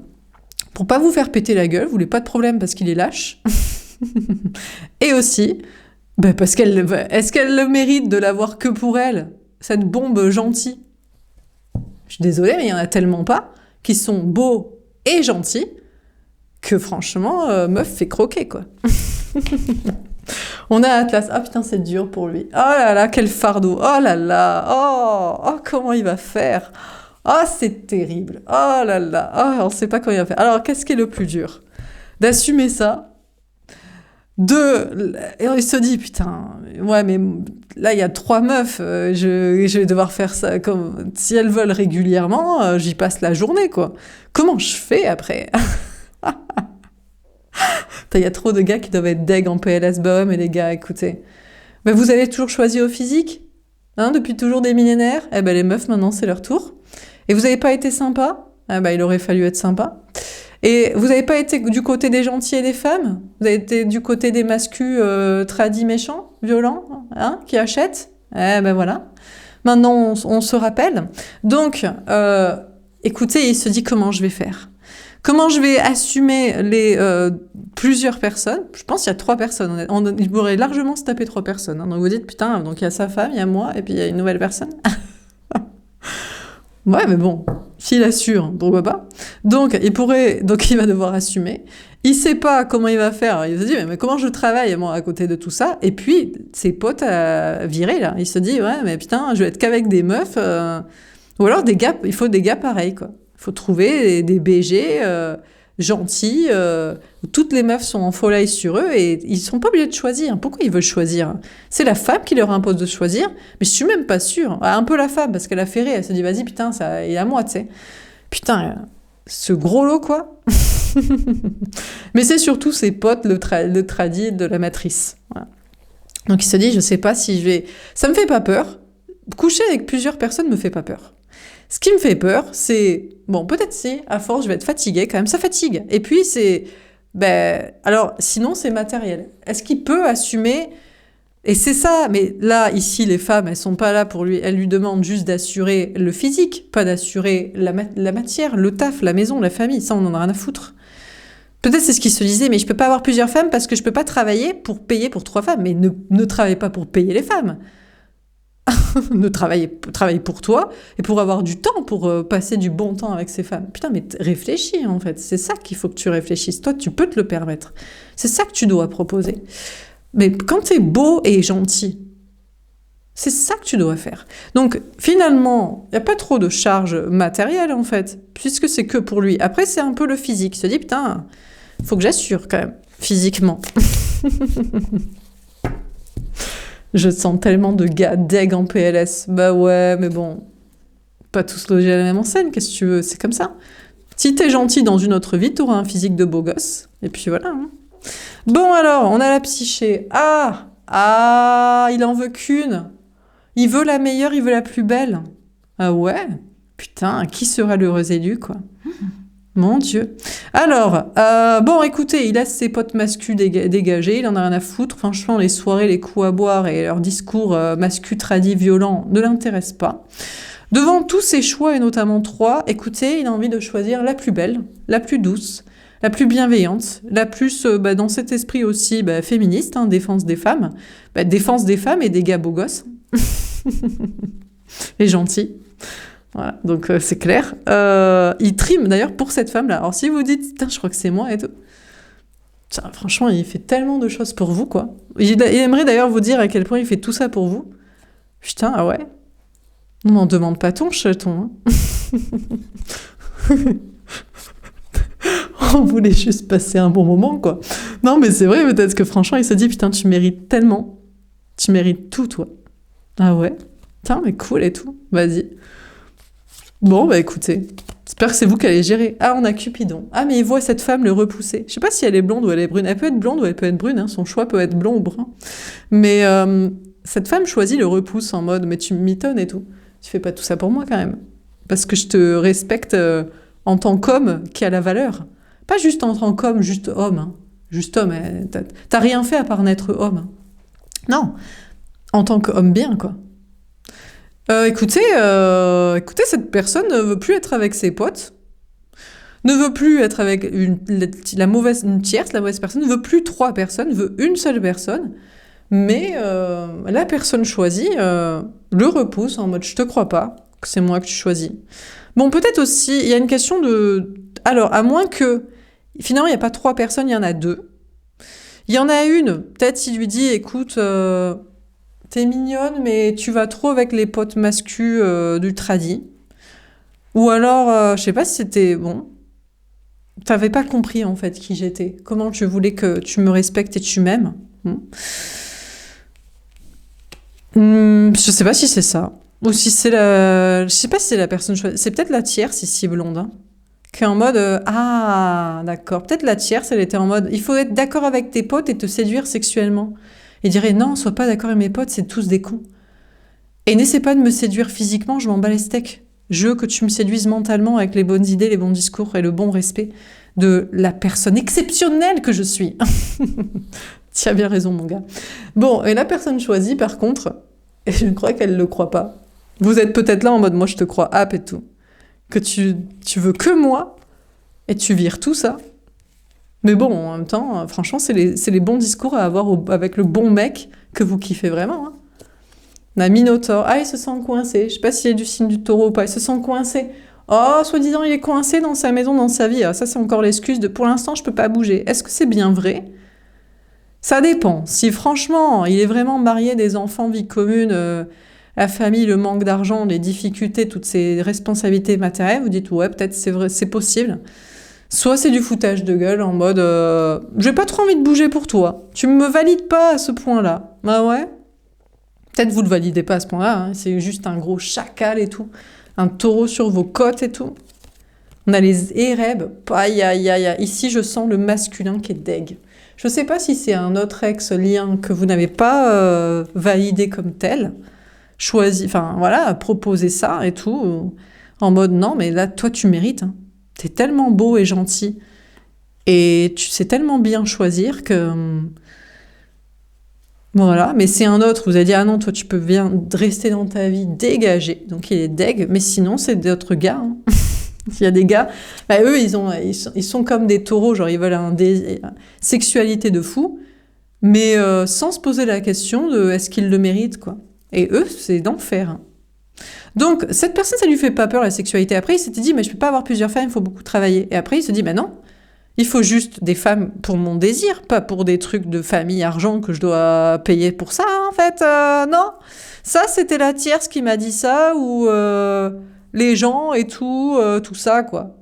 Pour pas vous faire péter la gueule, vous voulez pas de problème parce qu'il est lâche. Et aussi, parce est-ce qu'elle le mérite de l'avoir que pour elle, cette bombe gentille? Je suis désolée, mais il y en a tellement pas qui sont beaux et gentils que franchement, meuf fait croquer, quoi. On a Atlas. Ah putain, c'est dur pour lui. Oh là là, quel fardeau. Oh là là. Oh, comment il va faire. Oh, c'est terrible. Oh là là. Oh, on sait pas comment il va faire. Alors, qu'est-ce qui est le plus dur? D'assumer ça. Et il se dit, putain, ouais, mais là, il y a 3 meufs. Je vais devoir faire ça. Comme, si elles veulent régulièrement, j'y passe la journée, quoi. Comment je fais après? Il y a trop de gars qui doivent être deg en PLS. Bah ouais, mais les gars, écoutez. Mais vous avez toujours choisi au physique, hein, depuis toujours des millénaires. Eh ben les meufs, maintenant, c'est leur tour. Et vous n'avez pas été sympa? Eh ben il aurait fallu être sympa. Et vous n'avez pas été du côté des gentils et des femmes? Vous avez été du côté des mascus tradis méchants, violents, hein, qui achètent? Eh ben voilà. Maintenant, on se rappelle. Donc, écoutez, il se dit comment je vais faire? Comment je vais assumer les plusieurs personnes? Je pense qu'il y a 3 personnes. Il pourrait largement se taper 3 personnes. Hein. Donc vous dites, putain, donc il y a sa femme, il y a moi, et puis il y a une nouvelle personne. Ouais, mais bon, s'il assure, pourquoi pas? Donc il va devoir assumer. Il sait pas comment il va faire. Il se dit, mais comment je travaille, moi, à côté de tout ça? Et puis, ses potes à virer, là. Il se dit, ouais, mais putain, je vais être qu'avec des meufs. Ou alors des gars, il faut des gars pareils, quoi. Il faut trouver des BG gentils. Toutes les meufs sont en folie sur eux et ils sont pas obligés de choisir. Pourquoi ils veulent choisir? C'est la femme qui leur impose de choisir. Mais je suis même pas sûre. Un peu la femme, parce qu'elle a ferré. Elle se dit, vas-y, putain, ça, il est à moi, tu sais. Putain, ce gros lot, quoi. Mais c'est surtout ses potes, le tradit de la matrice. Voilà. Donc il se dit, je sais pas si je vais... Ça me fait pas peur. Coucher avec plusieurs personnes me fait pas peur. Ce qui me fait peur, c'est... Bon, peut-être si, à force, je vais être fatiguée quand même. Ça fatigue. Et puis, c'est... Ben, alors, sinon, c'est matériel. Est-ce qu'il peut assumer? Et c'est ça, mais là, ici, les femmes, elles sont pas là pour lui, elles lui demandent juste d'assurer le physique, pas d'assurer la matière, le taf, la maison, la famille, ça, on en a rien à foutre. Peut-être c'est ce qu'il se disait, mais je peux pas avoir plusieurs femmes parce que je peux pas travailler pour payer pour 3 femmes. Mais ne travaille pas pour payer les femmes. Travaille pour toi et pour avoir du temps, pour passer du bon temps avec ces femmes. Putain, mais réfléchis en fait. C'est ça qu'il faut que tu réfléchisses. Toi, tu peux te le permettre. C'est ça que tu dois proposer. Mais quand t'es beau et gentil, c'est ça que tu dois faire. Donc finalement, il n'y a pas trop de charge matérielle en fait, puisque c'est que pour lui. Après, c'est un peu le physique. Il se dit, putain, faut que j'assure quand même, physiquement. Je sens tellement de gars deg en PLS. Bah ouais, mais bon, pas tous logés à la même enseigne, qu'est-ce que tu veux, c'est comme ça. Si t'es gentil dans une autre vie, t'auras un physique de beau gosse. Et puis voilà. Hein. Bon alors, on a la psyché. Ah, il en veut qu'une. Il veut la meilleure, il veut la plus belle. Ah ouais? Putain, qui sera l'heureux élu, quoi? Mon Dieu. Alors, bon, écoutez, il laisse ses potes mascus dégagés, il en a rien à foutre. Franchement, les soirées, les coups à boire et leurs discours mascus tradis violents ne l'intéressent pas. Devant tous ses choix, et notamment 3, écoutez, il a envie de choisir la plus belle, la plus douce, la plus bienveillante, la plus, dans cet esprit aussi féministe, hein, défense des femmes. Défense des femmes et des gars beaux gosses. Et gentils. Voilà, donc c'est clair. Il trime d'ailleurs pour cette femme-là. Alors si vous dites, putain, je crois que c'est moi et tout. Tiens, franchement, il fait tellement de choses pour vous, quoi. Il aimerait d'ailleurs vous dire à quel point il fait tout ça pour vous. Putain, ah ouais. On n'en demande pas ton chaton. Hein. On voulait juste passer un bon moment, quoi. Non, mais c'est vrai, peut-être que franchement, il se dit, putain, tu mérites tellement. Tu mérites tout, toi. Ah ouais. Putain, mais cool et tout. Vas-y. Bon, écoutez, j'espère que c'est vous qui allez gérer. Ah, on a Cupidon. Ah, mais il voit cette femme le repousser. Je sais pas si elle est blonde ou elle est brune. Elle peut être blonde ou elle peut être brune, hein. Son choix peut être blond ou brun. Mais cette femme choisit le repousse en mode, mais tu m'étonnes et tout. Tu fais pas tout ça pour moi quand même. Parce que je te respecte en tant qu'homme qui a la valeur. Pas juste en tant qu'homme, juste homme. Hein. Juste homme. T'as rien fait à part n'être homme. Hein. Non. En tant qu'homme bien, quoi. Écoutez, cette personne ne veut plus être avec ses potes, ne veut plus être avec une tierce, la mauvaise personne, ne veut plus 3 personnes, veut une seule personne, mais la personne choisie le repousse en mode je te crois pas, que c'est moi que tu choisis. Bon, peut-être aussi, il y a une question de... Alors, à moins que, finalement, il n'y a pas 3 personnes, il y en a 2. Il y en a une, peut-être s'il lui dit, écoute... T'es mignonne, mais tu vas trop avec les potes mascus du tradi. Ou alors, je sais pas si c'était... Bon, t'avais pas compris, en fait, qui j'étais. Comment je voulais que tu me respectes et tu m'aimes. Je sais pas si c'est ça. Ou si c'est la... Je sais pas si c'est la personne choisie. C'est peut-être la tierce, ici, blonde. Hein, qui est en mode... ah, d'accord. Peut-être la tierce, elle était en mode... Il faut être d'accord avec tes potes et te séduire sexuellement. Et dirait non, sois pas d'accord avec mes potes, c'est tous des cons. Et n'essaie pas de me séduire physiquement, je m'en bats les steaks. Je veux que tu me séduises mentalement avec les bonnes idées, les bons discours et le bon respect de la personne exceptionnelle que je suis. Tu as bien raison, mon gars. Bon, et la personne choisie, par contre, et je crois qu'elle ne le croit pas. Vous êtes peut-être là en mode moi je te crois app et tout. Que tu veux que moi et tu vires tout ça. Mais bon, en même temps, franchement, c'est les bons discours à avoir avec le bon mec que vous kiffez vraiment. Hein. La Minotaure. Ah, il se sent coincé. Je sais pas s'il est du signe du taureau ou pas. Il se sent coincé. Oh, soi-disant, il est coincé dans sa maison, dans sa vie. Ah, ça, c'est encore l'excuse de pour l'instant, je peux pas bouger. Est-ce que c'est bien vrai? Ça dépend. Si franchement, il est vraiment marié, des enfants, vie commune, la famille, le manque d'argent, les difficultés, toutes ces responsabilités matérielles, vous dites ouais, peut-être c'est vrai, c'est possible. Soit c'est du foutage de gueule en mode j'ai pas trop envie de bouger pour toi. Tu me valides pas à ce point-là. Ah ouais? Peut-être vous le validez pas à ce point-là. Hein. C'est juste un gros chacal et tout. Un taureau sur vos côtes et tout. On a les érèbes. Aïe, aïe, aïe, aïe. Ici, je sens le masculin qui est deg. Je sais pas si c'est un autre ex-lien que vous n'avez pas validé comme tel. Choisi, enfin voilà, proposé ça et tout. En mode non, mais là, toi, tu mérites. Hein. T'es tellement beau et gentil. Et tu sais tellement bien choisir que... Voilà, mais c'est un autre, vous allez dire, ah non, toi tu peux bien rester dans ta vie dégagé, donc il est deg, mais sinon c'est d'autres gars. Hein. Il y a des gars, bah, eux ils sont comme des taureaux, genre ils veulent sexualité de fou, mais sans se poser la question de est-ce qu'ils le méritent, quoi. Et eux, c'est d'enfer. Hein. Donc cette personne, ça lui fait pas peur la sexualité. Après il s'était dit, mais je peux pas avoir plusieurs femmes, il faut beaucoup travailler. Et après il se dit, bah non. Il faut juste des femmes pour mon désir, pas pour des trucs de famille, argent que je dois payer pour ça, en fait. Non, ça, c'était la tierce qui m'a dit ça, ou les gens et tout ça, quoi.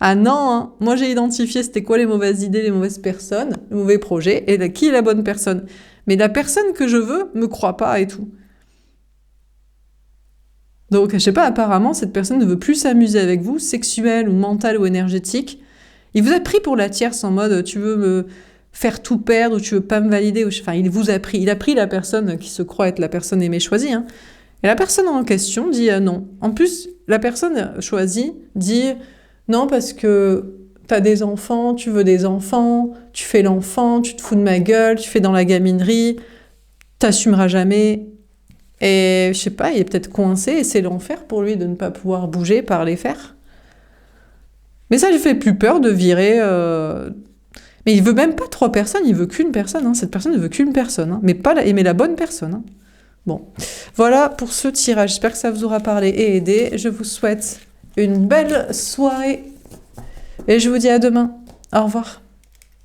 Ah non, hein. Moi j'ai identifié c'était quoi les mauvaises idées, les mauvaises personnes, les mauvais projets, et qui est la bonne personne. Mais la personne que je veux me croit pas et tout. Donc, je sais pas, apparemment, cette personne ne veut plus s'amuser avec vous, sexuelle ou mentale ou énergétique. Il vous a pris pour la tierce en mode tu veux me faire tout perdre ou tu veux pas me valider. Enfin, il a pris la personne qui se croit être la personne aimée choisie. Hein. Et la personne en question dit non. En plus, la personne choisie dit non parce que t'as des enfants, tu veux des enfants, tu fais l'enfant, tu te fous de ma gueule, tu fais dans la gaminerie, t'assumeras jamais. Et je sais pas, il est peut-être coincé et c'est l'enfer pour lui de ne pas pouvoir bouger, parler, faire. Mais ça lui fait plus peur de virer. Mais il veut même pas 3 personnes, il veut qu'une personne. Hein. Cette personne ne veut qu'une personne, hein. Mais la bonne personne. Hein. Bon, voilà pour ce tirage. J'espère que ça vous aura parlé et aidé. Je vous souhaite une belle soirée et je vous dis à demain. Au revoir.